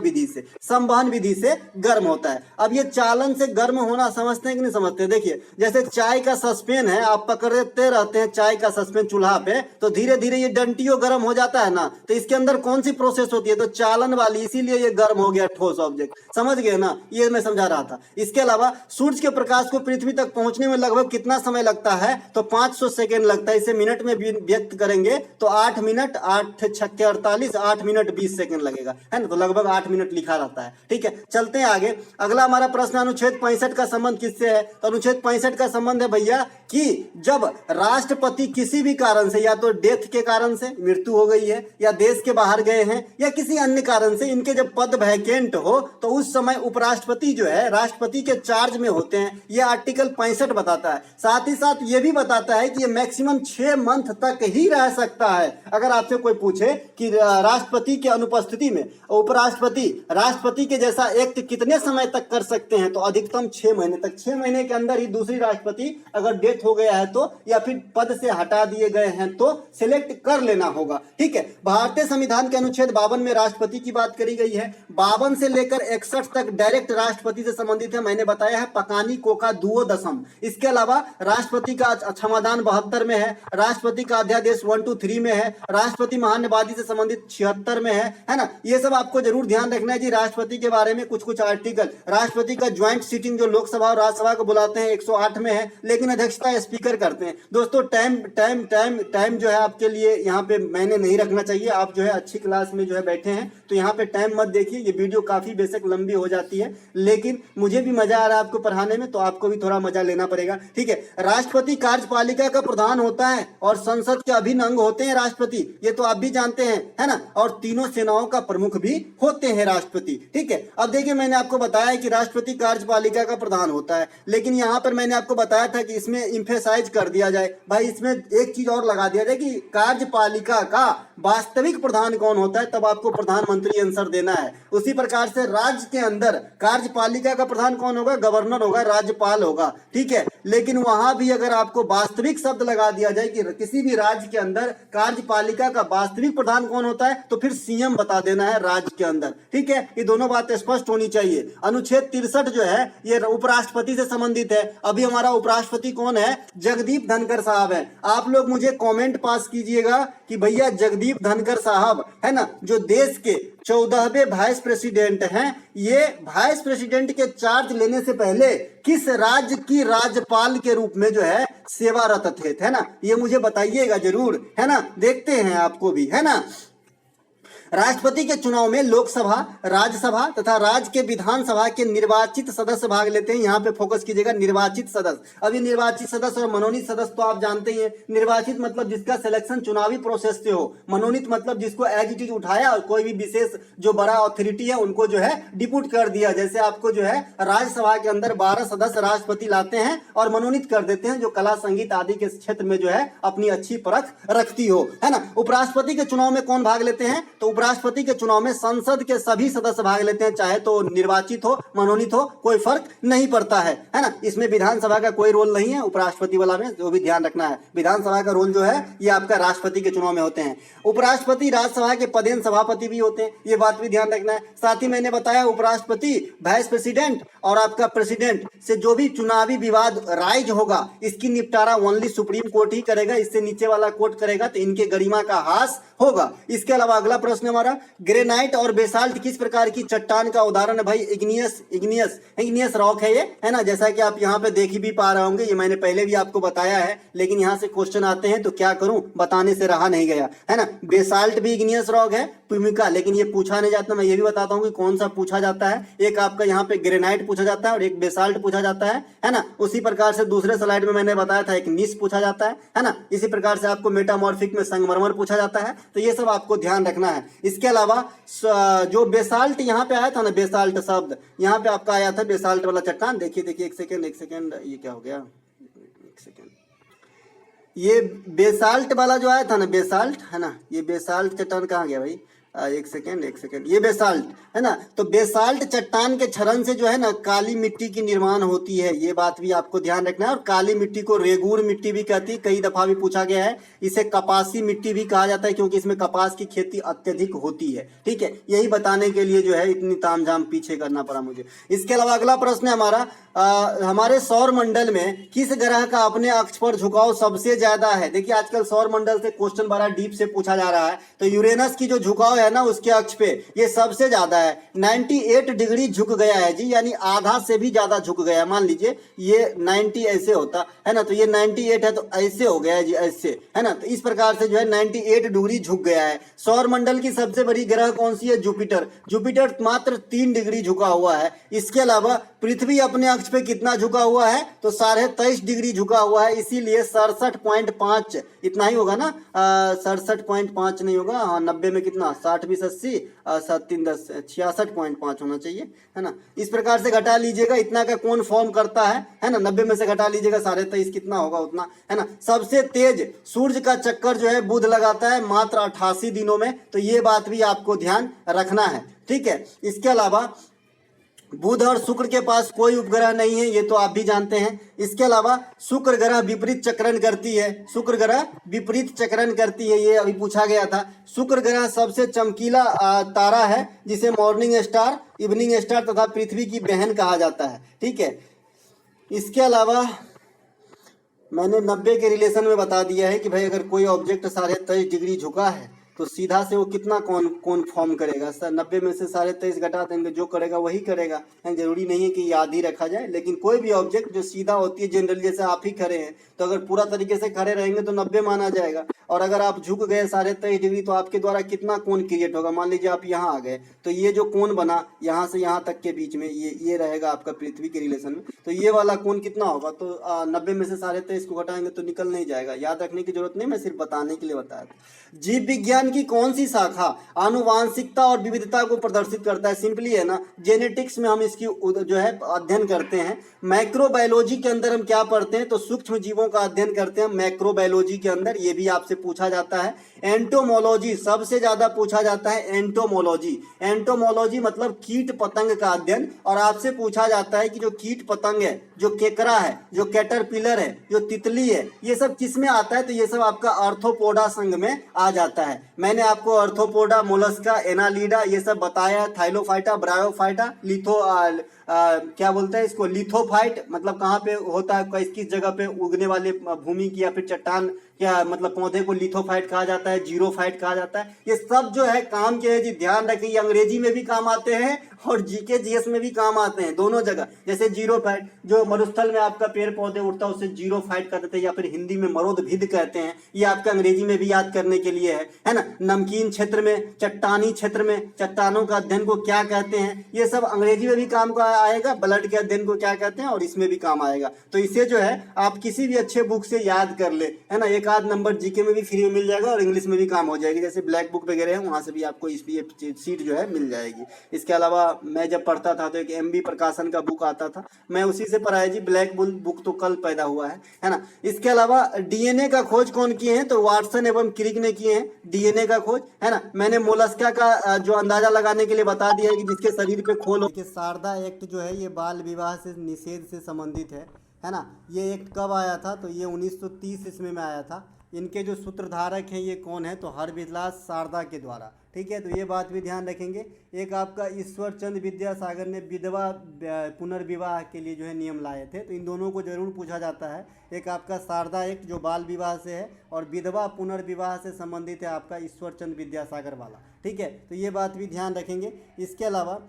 विधि से गर्म होता है। अब ये चालन से गर्म होना समझते हैं कि नहीं समझते? देखिए, जैसे चाय का सस्पेन है, आप पकड़ते रहते हैं चाय का सस्पेन चूल्हा पे, तो धीरे धीरे ये डंटियों गर्म हो जाता है ना। तो इसके अंदर कौन सी प्रोसेस होती है? तो चालन वाली, इसीलिए ये गर्म हो गया ठोस ऑब्जेक्ट। समझ गए ना, ये मैं समझा रहा था। इसके अलावा सूरज के प्रकाश को पृथ्वी तक पहुंचने में लगभग कितना समय लगता है? तो 500 सेकेंड लगता है। इसे मिनट में व्यक्त करेंगे तो 8 मिनट 8 छक्के 48, 8 मिनट 20 सेकेंड लगेगा, है ना। तो लगभग 8 मिनट लिखा रहता है। ठीक है, चलते हैं आगे। अगला हमारा प्रश्न, अनुच्छेद 65 का संबंध किससे है? तो अनुच्छेद 65 का संबंध है भैया कि जब राष्ट्रपति किसी भी कारण से, या तो डेथ के कारण से, मृत्यु हो गई है, या देश के बाहर गए हैं, या किसी अन्य कारण से इनके जब पद वैकेंट हो, तो उस समय उपराष्ट्रपति जो है राष्ट्रपति के चार्ज में होते हैं। ये आर्टिकल 65 बताता है। साथ ही साथ ये भी बताता है कि ये मैक्सिमम 6 मंथ तक ही रह सकता है। अगर आपसे कोई पूछे कि राष्ट्रपति के अनुपस्थिति में उपराष्ट्रपति राष्ट्रपति के जैसा एक्ट कितने समय तक कर सकते हैं, तो अधिकतम 6 महीने तक। 6 महीने के अंदर ही दूसरी राष्ट्रपति अगर डेथ हो गया है तो, या फिर पद से हटा दिए गए हैं तो सिलेक्ट कर लेना होगा। ठीक है, भारतीय संविधान के अनुच्छेद 52 में राष्ट्रपति की बात करी गई है। 52 से लेकर 61 तक डायरेक्ट राष्ट्रपति से संबंधित है। मैंने बताया है पकानी कोका दुओ दशम। इसके अलावा राष्ट्रपति का क्षमादान 72 में है, राष्ट्रपति का अध्यादेश 123 में है, राष्ट्रपति महान्यवादी से संबंधित 76 में है ना। ये सब आपको जरूर ध्यान रखना है जी। राष्ट्रपति के बारे में कुछ आर्टिकल, राष्ट्रपति का ज्वाइंट सीटिंग जो लोकसभा और राज्यसभा को बुलाते हैं 108 में है, लेकिन अध्यक्षता स्पीकर करते हैं। दोस्तों, टाइम जो है आपके लिए यहाँ पे मैंने नहीं रखना चाहिए। आप जो है अच्छी क्लास में जो है बैठे हैं, तो यहाँ पे टाइम मत देखिए। ये वीडियो काफी बेशक लंबी हो जाती है, लेकिन मुझे भी मजा आ रहा है आपको पढ़ाने में, तो आपको भी थोड़ा मजा लेना पड़ेगा। ठीक है, राष्ट्रपति कार्यपालिका का प्रधान होता है और संसद के अभिन्न अंग होते हैं राष्ट्रपति, ये तो आप भी जानते हैं, है ना। और तीनों सेनाओं का प्रमुख भी होते हैं राष्ट्रपति। ठीक है, अब देखिए, मैंने आपको बताया कि राष्ट्रपति कार्यपालिका का प्रधान होता है, लेकिन यहाँ पर मैंने आपको बताया था कि इसमें इंफेसाइज कर दिया जाए भाई, इसमें एक चीज और लगा दिया जाए कि कार्यपालिका का वास्तविक प्रधान कौन होता है, तब आपको प्रधानमंत्री आंसर देना है। उसी प्रकार से राज्य के अंदर कार्यपालिका का प्रधान कौन होगा? गवर्नर होगा, राज्यपाल होगा। ठीक है, लेकिन वहां भी अगर आपको वास्तविक शब्द लगा दिया जाए कि किसी भी राज्य के अंदर कार्यपालिका का वास्तविक प्रधान कौन होता है, तो फिर सीएम बता देना है राज्य के अंदर। ठीक है, ये दोनों बातें स्पष्ट होनी चाहिए। अनुच्छेद 63 जो है ये उपराष्ट्रपति से संबंधित है। अभी हमारा उपराष्ट्रपति कौन है? जगदीप धनखड़ साहब है। आप लोग मुझे कमेंट पास कीजिएगा कि भैया जगदीप धनखड़ साहब है ना, जो देश के 14वें वाइस प्रेसिडेंट हैं, ये वाइस प्रेसिडेंट के चार्ज लेने से पहले किस राज्य की राज्यपाल के रूप में जो है सेवारत थे, है ना? ये मुझे बताइएगा जरूर, है ना? देखते हैं आपको भी, है ना। राष्ट्रपति के चुनाव में लोकसभा, राज्यसभा तथा राज्य के विधानसभा के निर्वाचित सदस्य भाग लेते हैं। यहाँ पे फोकस कीजिएगा, निर्वाचित सदस्य। अब ये निर्वाचित सदस्य और मनोनीत सदस्य तो आप जानते ही हैं। निर्वाचित मतलब जिसका सिलेक्शन चुनावी प्रोसेस से हो, मनोनीत मतलब जिसको एज इट इज उठाया और कोई भी विशेष जो बड़ा अथॉरिटी है उनको जो है डिप्यूट कर दिया। जैसे आपको जो है राज्यसभा के अंदर 12 सदस्य राष्ट्रपति लाते हैं और मनोनीत कर देते हैं, जो कला संगीत आदि के क्षेत्र में जो है अपनी अच्छी परख रखती हो, है ना। उपराष्ट्रपति के चुनाव में कौन भाग लेते हैं? तो उपराष्ट्रपति के चुनाव में संसद के सभी सदस्य भाग लेते हैं, चाहे तो निर्वाचित हो, मनोनीत हो, कोई फर्क नहीं पड़ता है ना। इसमें विधानसभा का कोई रोल नहीं है उपराष्ट्रपति वाला में, जो भी ध्यान रखना है। विधानसभा का रोल जो है ये आपका राष्ट्रपति के चुनाव में होते हैं। उपराष्ट्रपति राज्यसभा के पदेन सभापति भी होते हैं, ये बात भी ध्यान रखना है। साथ ही मैंने बताया उपराष्ट्रपति, वाइस प्रेसिडेंट और आपका प्रेसिडेंट से जो भी चुनावी विवाद राइज होगा, इसकी निपटारा ओनली सुप्रीम कोर्ट ही करेगा, इससे नीचे वाला कोर्ट करेगा तो इनके गरिमा का हास होगा। इसके अलावा अगला प्रश्न हमारा, ग्रेनाइट और बेसाल्ट किस प्रकार की चट्टान का उदाहरण है? भाई इग्नियस रॉक है ये, है ना। जैसा कि आप यहाँ पे देख भी पा रहे होंगे, ये मैंने पहले भी आपको बताया है, लेकिन यहाँ से क्वेश्चन आते हैं तो क्या करूं, बताने से रहा नहीं गया, है ना। बेसाल्ट भी इग्नियस रॉक है, पुमिका, लेकिन ये पूछा नहीं जाता। मैं ये भी बताता हूँ कि कौन सा पूछा जाता है। एक आपका यहाँ पे ग्रेनाइट पूछा जाता है और एक बेसाल्ट पूछा जाता है ना। उसी प्रकार से दूसरे स्लाइड में मैंने बताया था एक निस पूछा जाता है ना। इसी प्रकार से आपको मेटामॉर्फिक में संगमरमर पूछा जाता है, तो ये सब आपको ध्यान रखना है। इसके अलावा जो बेसाल्ट यहाँ पे आया था ना, बेसाल्ट शब्द यहाँ पे आपका आया था, बेसाल्ट वाला चट्टान। देखिए एक सेकेंड, ये क्या हो गया, एक सेकेंड, ये बेसाल्ट वाला जो आया था ना, बेसाल्ट, है ना, ये बेसाल्ट चट्टान कहाँ गया भाई? एक सेकेंड, ये बेसाल्ट है ना। तो बेसाल्ट चट्टान के क्षरण से जो है ना काली मिट्टी की निर्माण होती है, ये बात भी आपको ध्यान रखना है। और काली मिट्टी को रेगूर मिट्टी भी कहती है, कई दफा भी पूछा गया है। इसे कपासी मिट्टी भी कहा जाता है क्योंकि इसमें कपास की खेती अत्यधिक होती है, ठीक है। यही बताने के लिए जो है इतनी तामझाम पीछे करना पड़ा मुझे। इसके अलावा अगला प्रश्न है हमारा, हमारे सौर मंडल में किस ग्रह का अपने अक्ष पर झुकाव सबसे ज्यादा है? देखिए आजकल सौर मंडल से क्वेश्चन बड़ा डीप से पूछा जा रहा है, तो यूरेनस की जो झुकाव है ना उसके अक्ष पे ये सबसे ज्यादा है, 98 डिग्री झुक गया है जी, यानी आधा से भी ज्यादा झुक गया। मान लीजिए ये 90 ऐसे होता है ना, तो ये 98 है तो ऐसे हो गया है जी, ऐसे, है ना। तो इस प्रकार से जो है 98 डिग्री झुक गया है। सौर मंडल की सबसे बड़ी ग्रह कौन सी है? जुपिटर। जुपिटर मात्र 3 डिग्री झुका हुआ है। इसके अलावा पृथ्वी अपने अक्ष पे कितना झुका हुआ है? तो 23.5 डिग्री झुका हुआ है, इसीलिए 67.5 इतना ही होगा ना, 67.5 नहीं होगा, हाँ 90 में कितना, 60 20 80 3 10 66.5 होना चाहिए, है ना। इस प्रकार से घटा लीजिएगा, इतना का कौन फॉर्म करता है ना, 90 में से घटा लीजिएगा 23.5 कितना होगा उतना, है ना। सबसे तेज सूर्य का चक्कर जो है बुध लगाता है मात्र 88 दिनों में, तो ये बात भी आपको ध्यान रखना है, ठीक है। इसके अलावा बुध और शुक्र के पास कोई उपग्रह नहीं है, ये तो आप भी जानते हैं। इसके अलावा शुक्र ग्रह विपरीत चक्रण करती है, शुक्र ग्रह विपरीत चक्रण करती है, ये अभी पूछा गया था। शुक्र ग्रह सबसे चमकीला तारा है, जिसे मॉर्निंग स्टार, इवनिंग स्टार तथा पृथ्वी की बहन कहा जाता है, ठीक है। इसके अलावा मैंने 90 के रिलेशन में बता दिया है कि भाई अगर कोई ऑब्जेक्ट 23.5 डिग्री झुका है तो सीधा से वो कितना कौन फॉर्म करेगा? 90 में से 23.5 घटा देंगे, जो करेगा वही करेगा। जरूरी नहीं है कि याद ही रखा जाए, लेकिन कोई भी ऑब्जेक्ट जो सीधा होती है, जनरली जैसे आप ही खड़े हैं तो अगर पूरा तरीके से खड़े रहेंगे तो 90 माना जाएगा, और अगर आप झुक गए 23.5 डिग्री तो आपके द्वारा कितना कोण क्रिएट होगा? मान लीजिए आप यहाँ आ गए तो ये जो कोण बना यहाँ से यहाँ तक के बीच में, ये रहेगा आपका पृथ्वी के रिलेशन में, तो ये वाला कोण कितना होगा? तो 90 में से 23.5 को घटाएंगे तो निकल नहीं जाएगा। याद रखने की जरूरत नहीं, मैं सिर्फ बताने के लिए बताया था। जीव विज्ञान की कौन सी शाखा आनुवांशिकता और विविधता को प्रदर्शित करता है? सिंपली है ना, जेनेटिक्स में हम इसकी जो है अध्ययन करते हैं। माइक्रोबायोलॉजी के अंदर हम क्या पढ़ते हैं? तो सूक्ष्म जीवों का अध्ययन करते हैं माइक्रोबायोलॉजी के अंदर, ये भी आपसे पूछा जाता है। एंटोमोलॉजी सबसे ज्यादा पूछा जाता है, एंटोमोलॉजी मतलब कीट पतंग का अध्ययन, और आपसे पूछा जाता है कि जो कीट पतंग है, जो केकड़ा है, जो कैटरपिलर है, जो तितली है, ये सब किस में आता है? तो ये सब आपका आर्थ्रोपोडा संघ में आ जाता है। मैंने आपको आर्थ्रोपोडा, मोलस्का, एनालिडा ये सब बताया, थाइलोफाइटा, ब्रायोफाइटा, क्या बोलते हैं इसको, लिथोफाइट, मतलब कहाँ पे होता है, किस किस जगह पे उगने वाले भूमि की या फिर चट्टान, क्या मतलब पौधे को लिथोफाइट कहा जाता है, जीरोफाइट कहा जाता है। ये सब जो है काम के है जी, ध्यान रखें, ये अंग्रेजी में भी काम आते हैं और जीके जीएस में भी काम आते हैं, दोनों जगह। जैसे जीरोफाइट, जो मरुस्थल में आपका पेड़ पौधे उड़ता है उसे जीरोफाइट कहते हैं, या फिर हिंदी में मरोदभिद कहते हैं। ये आपका अंग्रेजी में भी याद करने के लिए है ना। नमकीन क्षेत्र में, चट्टानी क्षेत्र में चट्टानों का अध्ययन को क्या कहते हैं, ये सब अंग्रेजी में भी काम का आएगा। ब्लड के अध्ययन को क्या कहते हैं, और इसमें भी काम आएगा। तो इसे जो है आप किसी भी अच्छे बुक से याद कर ले, है ना। एक आध नंबर जीके में भी फ्री में मिल जाएगा और इंग्लिश में भी काम हो जाएगी। जैसे ब्लैक बुक वगैरह है वहां से भी आपको इस सीट जो है मिल जाएगी। इसके अलावा मैं जब पढ़ता था तो एक एमबी प्रकाशन का बुक आता था, मैं उसी से पढ़ाया जी। ब्लैक बुक तो कल पैदा हुआ है ना। इसके अलावा डीएनए का खोज कौन किए हैं, तो वाटसन एवं क्रिक ने किए हैं डीएनए का खोज, है ना। मैंने मोलस्का का जो अंदाजा लगाने के लिए बता दिया है कि जिसके शरीर पे खोल हो। सारदा एक्ट जो है ये बाल विवाह से निषेध से संबंधित है ना। ये एक्ट कब आया था, तो ये 1930 ईस्वी में आया था। इनके जो सूत्रधारक हैं ये कौन है, तो हरविलास सारदा के द्वारा, ठीक है। तो ये बात भी ध्यान रखेंगे। एक आपका ईश्वर चंद्र विद्यासागर ने विधवा पुनर्विवाह के लिए जो है नियम लाए थे, तो इन दोनों को जरूर पूछा जाता है। एक आपका सारदा एक्ट जो बाल विवाह से है, और विधवा पुनर्विवाह से संबंधित है आपका ईश्वर चंद्र विद्यासागर वाला, ठीक है। तो ये बात भी ध्यान रखेंगे। इसके अलावा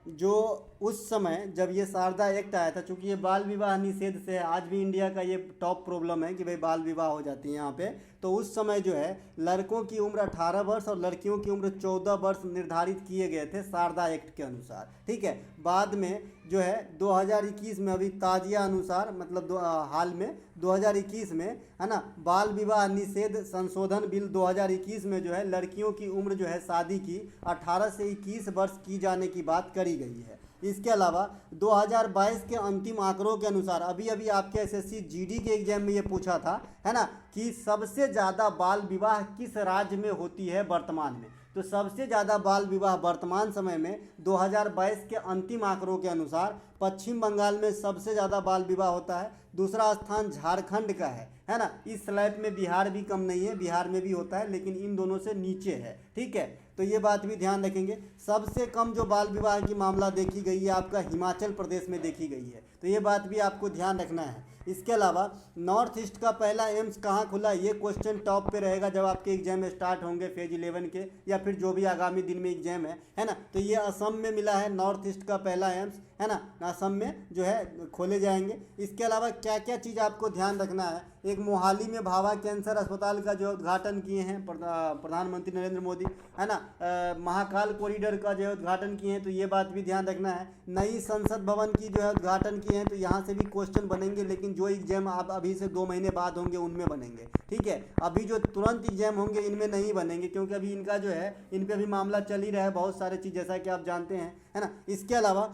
जो उस समय जब ये सारदा एक्ट आया था, चूंकि ये बाल विवाह निषेध से है, आज भी इंडिया का ये टॉप प्रॉब्लम है कि भाई बाल विवाह हो जाती है यहाँ पे। तो उस समय जो है लड़कों की उम्र 18 वर्ष और लड़कियों की उम्र 14 वर्ष निर्धारित किए गए थे सारदा एक्ट के अनुसार, ठीक है। बाद में जो है 2021 में, अभी ताजिया अनुसार, मतलब हाल में 2021 में, है ना, बाल विवाह निषेध संशोधन बिल 2021 में जो है लड़कियों की उम्र जो है शादी की 18 से 21 वर्ष की जाने की बात करी गई है। इसके अलावा 2022 के अंतिम आंकड़ों के अनुसार, अभी अभी आपके एसएससी जीडी के एग्जाम में ये पूछा था, है ना, कि सबसे ज़्यादा बाल विवाह किस राज्य में होती है वर्तमान में। तो सबसे ज़्यादा बाल विवाह वर्तमान समय में 2022 के अंतिम आंकड़ों के अनुसार पश्चिम बंगाल में सबसे ज़्यादा बाल विवाह होता है। दूसरा स्थान झारखंड का है ना। इस स्लैब में बिहार भी कम नहीं है, बिहार में भी होता है, लेकिन इन दोनों से नीचे है, ठीक है। तो ये बात भी ध्यान रखेंगे। सबसे कम जो बाल विवाह की मामला देखी गई है आपका हिमाचल प्रदेश में देखी गई है, तो ये बात भी आपको ध्यान रखना है। इसके अलावा नॉर्थ ईस्ट का पहला एम्स कहाँ खुला, ये क्वेश्चन टॉप पे रहेगा जब आपके एग्जाम स्टार्ट होंगे फेज 11 के, या फिर जो भी आगामी दिन में एग्जाम है ना। तो ये असम में मिला है नॉर्थ ईस्ट का पहला एम्स, है ना, असम में जो है खोले जाएंगे। इसके अलावा क्या क्या चीज़ आपको ध्यान रखना है, एक मोहाली में भाभा कैंसर अस्पताल का जो उद्घाटन किए हैं प्रधानमंत्री नरेंद्र मोदी, है ना। महाकाल कॉरिडोर का जो है उद्घाटन किए हैं, तो ये बात भी ध्यान रखना है। नई संसद भवन की जो है उद्घाटन किए हैं, तो यहाँ से भी क्वेश्चन बनेंगे, लेकिन जो एग्जाम आप अभी से 2 महीने बाद होंगे उनमें बनेंगे, ठीक है। अभी जो तुरंत एग्जाम होंगे इनमें नहीं बनेंगे, क्योंकि अभी इनका जो है इन पर अभी मामला चल ही रहा है बहुत सारे चीज़, जैसा कि आप जानते हैं, है ना। इसके अलावा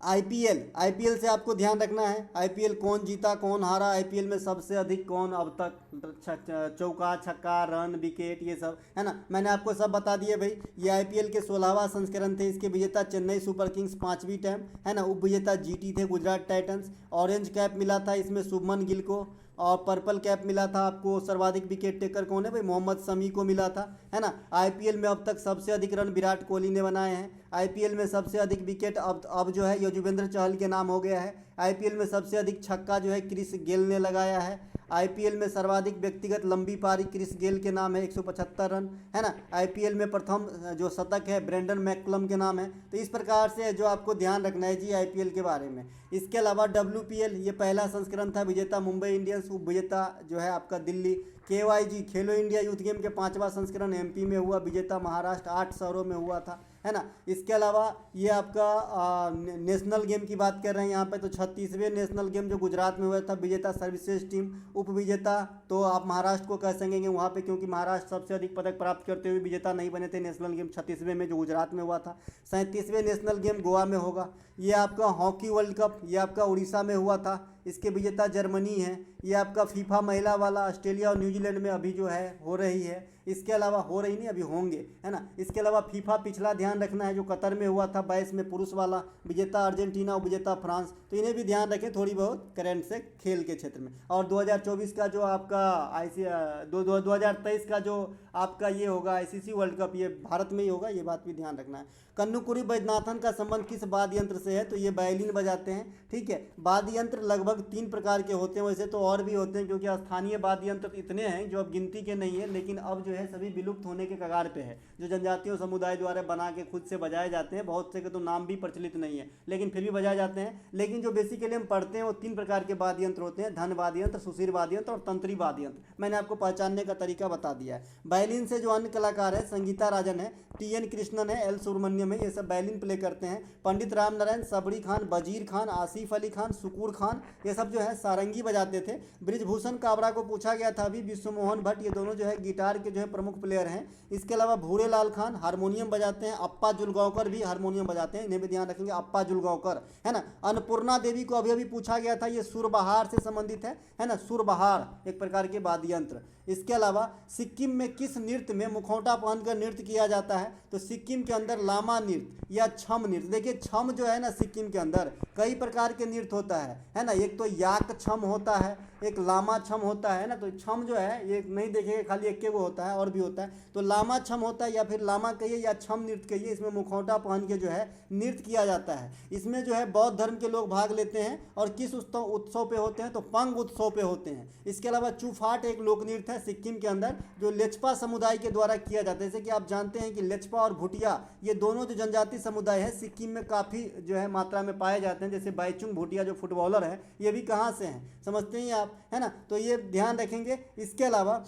आईपीएल से आपको ध्यान रखना है, आईपीएल कौन जीता कौन हारा, आईपीएल में सबसे अधिक कौन अब तक चौका छक्का रन विकेट ये सब, है ना। मैंने आपको सब बता दिए भाई। ये आईपीएल के 16वां संस्करण थे। इसके विजेता चेन्नई सुपर किंग्स 5वीं टाइम, है ना। उप विजेता जीटी थे गुजरात टाइटंस। ऑरेंज कैप मिला था इसमें शुभमन गिल को, और पर्पल कैप मिला था आपको, सर्वाधिक विकेट टेकर कौन है भाई, मोहम्मद शमी को मिला था, है ना। आईपीएल में अब तक सबसे अधिक रन विराट कोहली ने बनाए हैं। आईपीएल में सबसे अधिक विकेट अब जो है युजवेंद्र चहल के नाम हो गया है। आईपीएल में सबसे अधिक छक्का जो है क्रिस गेल ने लगाया है। आईपीएल में सर्वाधिक व्यक्तिगत लंबी पारी क्रिस गेल के नाम है 175 रन, है ना। आईपीएल में प्रथम जो शतक है ब्रेंडन मैकलम के नाम है। तो इस प्रकार से जो आपको ध्यान रखना है जी आईपीएल के बारे में। इसके अलावा WPL ये पहला संस्करण था, विजेता मुंबई इंडियंस, उप विजेता जो है आपका दिल्ली। KYG खेलो इंडिया यूथ गेम के 5वां संस्करण MP में हुआ, विजेता महाराष्ट्र 8 शहरों में हुआ था, है ना। इसके अलावा ये आपका नेशनल गेम की बात कर रहे हैं यहाँ पे, तो 36वें नेशनल गेम जो गुजरात में हुआ था, विजेता सर्विसेज टीम। उप विजेता तो आप महाराष्ट्र को कह सकेंगे वहाँ पे, क्योंकि महाराष्ट्र सबसे अधिक पदक प्राप्त करते हुए विजेता नहीं बने थे नेशनल गेम 36वें में जो गुजरात में हुआ था। 37वें नेशनल गेम गोवा में होगा। ये आपका हॉकी वर्ल्ड कप ये आपका उड़ीसा में हुआ था, इसके विजेता जर्मनी है। ये आपका फीफा महिला वाला ऑस्ट्रेलिया और न्यूजीलैंड में अभी जो है हो रही है। इसके अलावा हो रही नहीं, अभी होंगे, है ना। इसके अलावा फीफा पिछला ध्यान रखना है जो कतर में हुआ था 22 में पुरुष वाला, विजेता अर्जेंटीना और विजेता फ्रांस, तो इन्हें भी ध्यान रखें थोड़ी बहुत करंट से खेल के क्षेत्र में। और 2024 का जो आपका IC 2023 का जो आपका ये होगा ICC वर्ल्ड कप, ये भारत में ही होगा, ये बात भी ध्यान रखना है। कन्नूकुरी वैद्यनाथन का संबंध किस वाद्य यंत्र से है, तो ये वायलिन बजाते हैं, ठीक है। वाद्य यंत्र लगभग 3 प्रकार के होते हैं, वैसे तो और भी होते हैं क्योंकि स्थानीय वाद्य यंत्र इतने हैं जो अब गिनती के नहीं है, लेकिन अब जो है सभी विलुप्त होने के कगार पे है, जो जनजातीय समुदाय द्वारा बना के खुद से बजाए जाते हैं। बहुत से के तो नाम भी प्रचलित नहीं है, लेकिन फिर भी बजाए जाते हैं। लेकिन जो बेसिकली हम पढ़ते हैं वो 3 प्रकार के वाद्य यंत्र होते हैं, धन वाद्य यंत्र, सुशीर वाद्य यंत्र और तंत्री वाद्य यंत्र। मैंने आपको पहचानने का तरीका बता दिया है। वायलिन से जो अन्य कलाकार है, संगीता राजन है, TN कृष्णन है, L सुब्रमण्यम है, ये सब वायलिन प्ले करते हैं। पंडित राम नारायण, सबरी खान, वजीर खान, आसिफ अली खान, सुकूर खान, ये सब जो है सारंगी बजाते थे। ब्रिजभूषण काबरा को पूछा गया था अभी, विश्वमोहन भट्ट, ये दोनों जो है गिटार के जो है प्रमुख प्लेयर हैं। इसके अलावा भूरे लाल खान हारमोनियम बजाते हैं, अप्पा जुलगांवकर भी हारमोनियम बजाते हैं, इन्हें भी ध्यान रखेंगे, अप्पा जुलगांवकर, है ना। अन्नपूर्णा देवी को अभी अभी पूछा गया था, ये सुरबहार से संबंधित है ना, सुरबहार एक प्रकार के वाद्य यंत्र। इसके अलावा सिक्किम में किस नृत्य में मुखौटा पहनकर नृत्य किया जाता है, तो सिक्किम के अंदर लामा नृत्य या छम नृत्य। देखिए छम जो है ना, सिक्किम के अंदर कई प्रकार के नृत्य होता है ना। एक तो याक छम होता है, एक लामा छम होता है ना। तो छम जो है ये नहीं देखेंगे खाली एक को होता है, और भी होता है। तो लामा छम होता है या फिर लामा कहिए या छम नृत्य कहिए, इसमें मुखौटा पहन के जो है नृत्य किया जाता है। इसमें जो है बौद्ध धर्म के लोग भाग लेते हैं, और किस उत्सव पे होते हैं, तो पंग उत्सव पे होते हैं। इसके अलावा चूफाट एक लोक नृत्य है सिक्किम के अंदर, जो लेचपा समुदाय के द्वारा किया जाता है। जैसे कि आप जानते हैं कि लेचपा और भूटिया ये दोनों जो जनजाति समुदाय है सिक्किम में काफ़ी जो है मात्रा में पाए जाते हैं। जैसे बाईचुंग भूटिया जो फुटबॉलर है, ये भी कहाँ से हैं, समझते हैं आप, है ना। तो ये ध्यान रखेंगे। इसके अलावा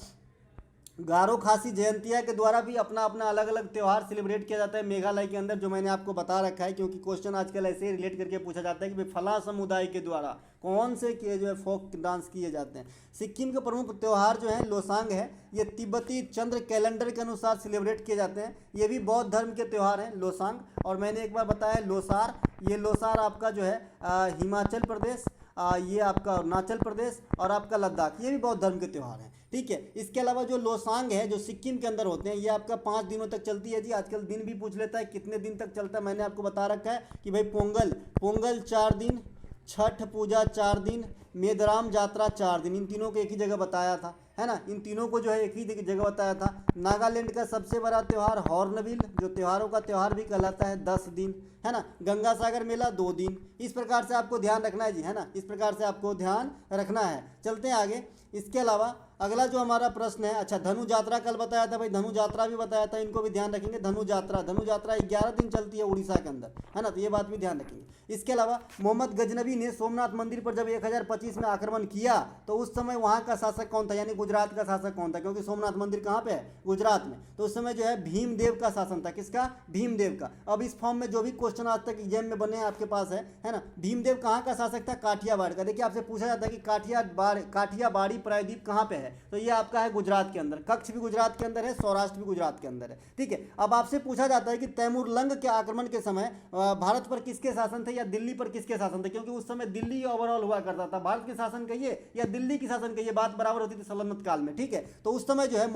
गारो खासी जयंतिया के द्वारा भी अपना अपना अलग अलग त्यौहार सेलिब्रेट किया जाता है मेघालय के अंदर, जो मैंने आपको बता रखा है, क्योंकि क्वेश्चन आजकल ऐसे ही रिलेट करके पूछा जाता है कि भाई फला समुदाय के द्वारा कौन से किए जो है फोक डांस किए जाते हैं। सिक्किम के प्रमुख त्यौहार जो है लोसांग है, ये तिब्बती चंद्र कैलेंडर के अनुसार सेलिब्रेट किए जाते हैं। ये भी बौद्ध धर्म के त्यौहार हैं लोसांग। और मैंने एक बार बताया लोसार, ये लोसार आपका जो है हिमाचल प्रदेश, ये आपका अरुणाचल प्रदेश और आपका लद्दाख, ये भी बौद्ध धर्म के त्यौहार हैं, ठीक है। इसके अलावा जो लोसांग है जो सिक्किम के अंदर होते हैं, ये आपका 5 दिनों तक चलती है जी। आजकल दिन भी पूछ लेता है कितने दिन तक चलता है, मैंने आपको बता रखा है कि भाई पोंगल 4 दिन, छठ पूजा 4 दिन, मेदराम यात्रा 4 दिन, इन तीनों को एक ही जगह बताया था, है ना। इन तीनों को जो है एक ही जगह बताया था। नागालैंड का सबसे बड़ा त्यौहार हॉर्नबिल, जो त्योहारों का त्यौहार भी कहलाता है, 10 दिन, है ना। गंगा सागर मेला 2 दिन। इस प्रकार से आपको ध्यान रखना है जी, है ना, इस प्रकार से आपको ध्यान रखना है। चलते हैं आगे। इसके अलावा अगला जो हमारा प्रश्न है, अच्छा धनु यात्रा कल बताया था भाई, धनु यात्रा भी बताया था, इनको भी ध्यान रखेंगे। धनु यात्रा 11 दिन चलती है उड़ीसा के अंदर, है ना, तो ये बात भी ध्यान रखेंगे। इसके अलावा मोहम्मद गजनबी ने सोमनाथ मंदिर पर जब 1025 में आक्रमण किया तो उस समय वहाँ का शासक कौन था, यानी गुजरात का शासक कौन था, क्योंकि सोमनाथ मंदिर कहाँ पे है, गुजरात में। तो उस समय जो है भीमदेव का शासन था, किसका, भीमदेव का। अब इस फॉर्म में जो भी क्वेश्चन आज तक एग्जाम में बने आपके पास है ना। भीमदेव कहाँ का शासक था, काठियावाड़ का। देखिए आपसे पूछा जाता है कि काठियावाड़ी प्रायद्वीप कहाँ पे है, तो ये आपका है गुजरात के अंदर। कच्छ भी गुजरात के अंदर है, सौराष्ट्र भी गुजरात के अंदर है, ठीक है। अब आपसे पूछा जाता है कि तैमूरलंग के आक्रमण के समय भारत पर किसके शासन थे या दिल्ली पर किसके शासन थे, क्योंकि उस समय दिल्ली ओवरऑल हुआ करता था। भारत के शासन कहिए या दिल्ली की शासन कहिए, बात बराबर होती थी सल्तनत काल में, ठीक है। तो उस समय जो है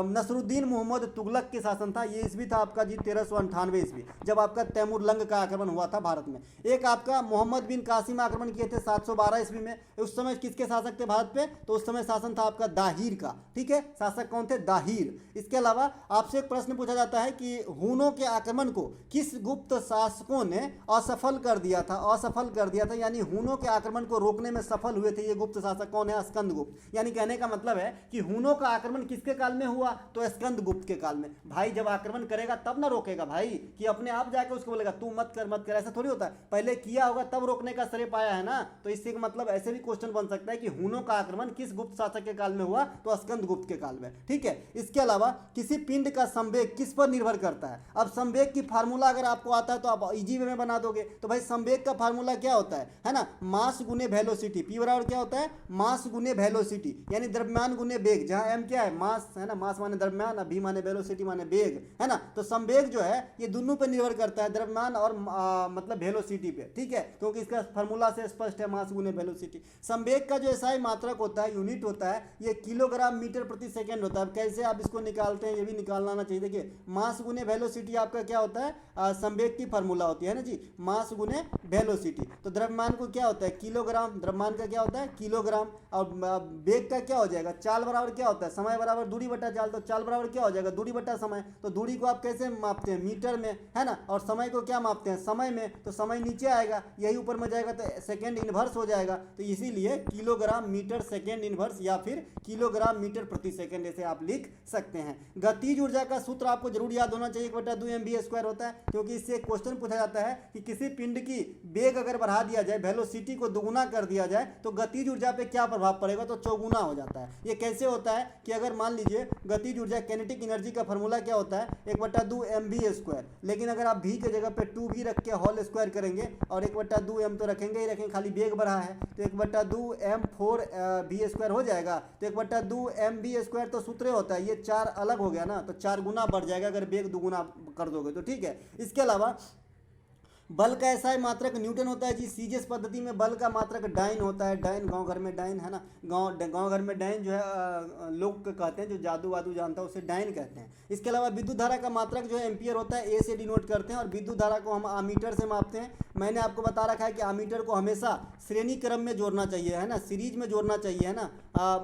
नसरुद्दीन मोहम्मद तुगलक के शासन था। ये ईस्वी था आपका जी 1398 ईस्वी, जब आपका तैमूरलंग का आक्रमण हुआ था भारत में। एक आपका मोहम्मद बिन कासिम आक्रमण किए थे 712 ईस्वी में। उस समय किसके शासक थे भारत पे, तो उस समय शासन था आपका दाहिर का, ठीक है। शासक कौन थे, दाहिर। इसके अलावा आपसे एक प्रश्न पूछा जाता है कि हूनों के आक्रमण को किस गुप्त शासकों ने असफल कर दिया था, यानी हूनों के आक्रमण को रोकने में सफल हुए थे, ये गुप्त शासक कौन है, स्कंदगुप्त। यानी कहने का मतलब है कि हूनों का आक्रमण किसके काल में हुआ, तो स्कंदगुप्त के काल में। भाई जब आक्रमण करेगा तब ना रोकेगा भाई, कि अपने आप जाके उसको बोलेगा तू मत कर, ऐसा थोड़ी होता है। पहले किया होगा तब रोकने का श्रेय पाया है ना। तो इससे मतलब ऐसे भी क्वेश्चन बन सकता है कि हूनों का आक्रमण किस गुप्त शासक के काल में हुआ, तो स्कंदगुप्त के काल में, ठीक है। इसके अलावा किसी पिंड का संवेग किस पर निर्भर करता है। अब संवेग की फार्मूला अगर आपको आता है तो आप इजी वे में बना दोगे। तो भाई संवेग का फार्मूला क्या होता है ना, मास गुने वेलोसिटी। पी बराबर क्या होता है, मास गुने वेलोसिटी। यानी द्रव्यमान गुने वेग, जहाँ एम क्या है मास है ना, मास माने द्रव्यमान, v माने वेलोसिटी माने वेग है ना। तो संवेग जो है ये दोनों पर निर्भर करता है, द्रव्यमान और मतलब वेलोसिटी पे, ठीक है, क्योंकि इसका फॉर्मूला से स्पष्ट है, मास गुने वेलोसिटी। संवेग का जो एसआई मात्रक होता है, यूनिट होता है, ये किलोग्राम मीटर प्रति सेकंड होता है। अब कैसे आप इसको निकालते हैं ये भी निकालना आना चाहिए। देखिए मास गुने वेलोसिटी आपका क्या होता है, संवेग की फार्मूला होती है ना जी, मास गुने वेलोसिटी। तो द्रव्यमान को क्या होता है किलोग्राम, द्रव्यमान का क्या होता है किलोग्राम, और वेग का क्या हो जाएगा, चाल बराबर क्या होता है समय बराबर दूरी बटा चाल, तो चाल बराबर क्या हो जाएगा दूरी बटा समय। तो दूरी को आप कैसे मापते हैं मीटर में है ना, और समय को क्या मापते हैं समय में, तो समय नीचे आएगा यही ऊपर में जाएगा तो सेकेंड इनवर्स हो जाएगा। तो इसीलिए किलोग्राम मीटर सेकेंड इनवर्स या फिर किलोग्राम मीटर प्रति सेकेंड ऐसे आप लिख सकते हैं। गतिज ऊर्जा का सूत्र आपको जरूर याद होना चाहिए, 1/2 mv² होता है, क्योंकि इससे एक क्वेश्चन पूछा जाता है कि किसी पिंड की वेग अगर बढ़ा दिया जाए, वेलोसिटी को दुगुना कर दिया जाए तो गतिज ऊर्जा पे क्या प्रभाव पड़ेगा, तो चौगुना हो जाता है। ये कैसे होता है कि अगर मान लीजिए गतिज ऊर्जा कैनेटिक एनर्जी का फॉर्मूला क्या होता है 1/2 mv², लेकिन अगर आप v के जगह पे 2v रख के होल स्क्वायर करेंगे और 1/2 m तो रखेंगे ही रखेंगे, खाली वेग बढ़ा है तो 1/2 m4v² हो जाएगा। तो 1/2 mv² तो सूत्र होता है, ये 4 अलग हो गया ना, तो 4 गुना बढ़ जाएगा अगर वेग दुगुना कर दोगे तो, ठीक है। इसके अलावा बल का ऐसा ही मात्रक न्यूटन होता है जी। सीजीएस पद्धति में बल का मात्रक डाइन होता है, डाइन गांव घर में डाइन है ना, गांव घर में डाइन जो है लोग कहते हैं, जो जादू वादू जानता है उसे डाइन कहते हैं। इसके अलावा विद्युत धारा का मात्रक जो है एम्पियर होता है, ए से डिनोट करते हैं, और विद्युत धारा को हम आमीटर से मापते हैं। मैंने आपको बता रखा है कि आमीटर को हमेशा श्रेणी क्रम में जोड़ना चाहिए है ना, सीरीज में जोड़ना चाहिए है ना,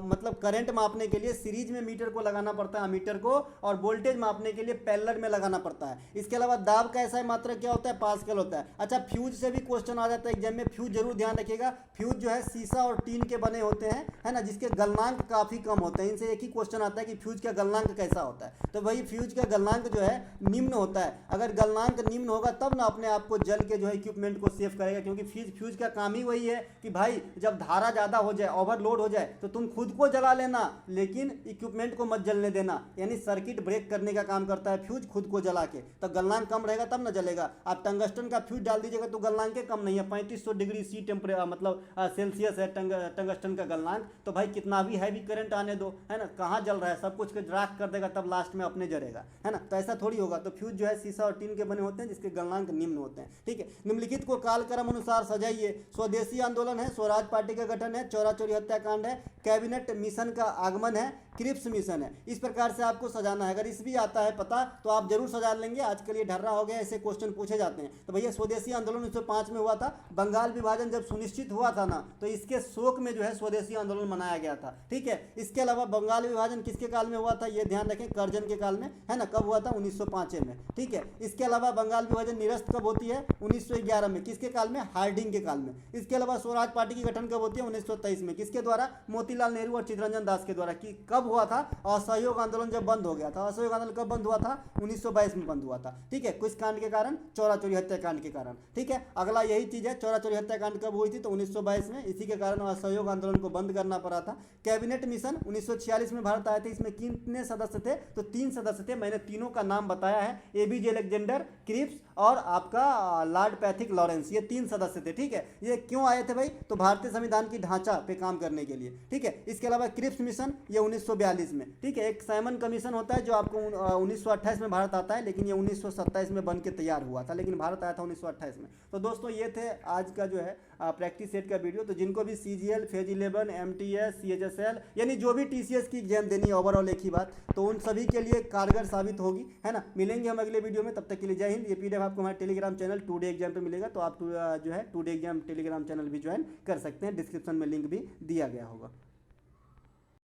मतलब करंट मापने के लिए सीरीज में मीटर को लगाना पड़ता है आमीटर को, और वोल्टेज मापने के लिए पैरेलल में लगाना पड़ता है। इसके अलावा दाब का ऐसा मात्रक क्या होता है पास्कल होता है। अच्छा फ्यूज से भी क्वेश्चन आ जाता है एग्जाम में, फ्यूज जरूर ध्यान रखिएगा। फ्यूज जो है शीशा और टीन के बने होते हैं है ना, जिसके गलनांक काफी कम होते हैं। इनसे एक ही क्वेश्चन आता है कि फ्यूज का गलनांक कैसा होता है, तो भाई फ्यूज का गलनांक जो है निम्न होता है। अगर गलनांक निम्न होगा तब ना अपने आप को जल के जो है इक्विपमेंट को सेव करेगा, क्योंकि फ्यूज का काम ही वही है कि भाई जब धारा ज्यादा हो जाए, ओवरलोड हो जाए, तो तुम खुद को जला लेना लेकिन इक्विपमेंट को मत जलने देना, यानी सर्किट ब्रेक करने का काम करता है फ्यूज खुद को जला के। तो गलनांक कम रहेगा तब ना जलेगा। आप टंगस्टन का फ्यूज डाल दीजिएगा तो गलनांक कम नहीं है, 3500 डिग्री सी टेम्परेचर मतलब सेल्सियस है टंगस्टन का गलनांक। तो भाई कितना भी हैवी करंट आने दो है ना, कहाँ जल रहा है, सब कुछ राख कर देगा, तब लास्ट में अपने जलेगा है ना। तो ऐसा थोड़ी होगा। तो फ्यूज जो है शीशा और टीन के बने होते हैं जिसके गलनांक निम्न होते हैं, ठीक है। निम्नलिखित को कालक्रम अनुसार सजाइए। स्वदेशी आंदोलन है, स्वराज पार्टी का गठन है, चौरा चौरी हत्याकांड है, कैबिनेट मिशन का आगमन है, क्रिप्स मिशन है। इस प्रकार से आपको सजाना है। अगर इस भी आता है पता तो आप जरूर सजा लेंगे। आज के लिए ढर्रा हो गया, ऐसे क्वेश्चन पूछे जाते हैं। तो भैया स्वदेशी आंदोलन 1905 में हुआ था। बंगाल विभाजन जब सुनिश्चित हुआ था ना, तो इसके शोक में जो है स्वदेशी आंदोलन मनाया गया था, ठीक है। इसके अलावा बंगाल विभाजन किसके काल में हुआ था, ये ध्यान रखें, कर्जन के काल में है ना। कब हुआ था 1905 में, ठीक है। इसके अलावा बंगाल विभाजन निरस्त कब होती है 1911 में, किसके काल में, हार्डिंग के काल में। इसके अलावा स्वराज पार्टी की गठन कब होती है 1923 में, किसके द्वारा, मोतीलाल नेहरू और चित्तरंजन दास के द्वारा। कि कब हुआ था, असहयोग आंदोलन जब बंद हो गया था। असहयोग आंदोलन कब बंद हुआ था 1922 में बंद हुआ था, ठीक है। किस कांड के कारण, चौरा चौरी हत्याकांड के कारण, ठीक है। अगला यही चीज है, चौरा चौरी हत्याकांड कब हुई थी तो 1922 में, इसी के कारण असहयोग आंदोलन को बंद करना पड़ा था। कैबिनेट मिशन 1946 में भारत आए थे। इसमें कितने सदस्य थे, तो 3 सदस्य थे। मैंने तीनों का नाम बताया है, एबीजे अलेक्जेंडर, क्रिप्स और आपका लॉर्ड पैथिक लॉरेंस, ये 3 सदस्य थे, ठीक है। ये क्यों आए थे भाई, तो भारतीय संविधान की ढांचा पे काम करने के लिए, ठीक है। इसके अलावा क्रिप्स मिशन ये 1942 में, ठीक है। एक साइमन कमीशन होता है जो आपको 1928 में भारत आता है, लेकिन ये 1927 में बन के तैयार हुआ था, लेकिन भारत आया था 1928 में। तो दोस्तों ये थे आज का जो है प्रैक्टिस सेट का वीडियो। तो जिनको भी सीजीएल, फेज 11, एमटीएस, सीएचएसएल यानी जो भी टीसीएस की एग्जाम देनी है ओवरऑल एक ही बात, तो उन सभी के लिए कारगर साबित होगी, है ना। मिलेंगे हम अगले वीडियो में, तब तक के लिए जय हिंद। ये पीडीएफ आपको हमारे टेलीग्राम चैनल टुडे एग्जाम पे मिलेगा, तो आप जो है टुडे एग्जाम टेलीग्राम चैनल भी ज्वाइन कर सकते हैं। डिस्क्रिप्शन में लिंक भी दिया गया होगा।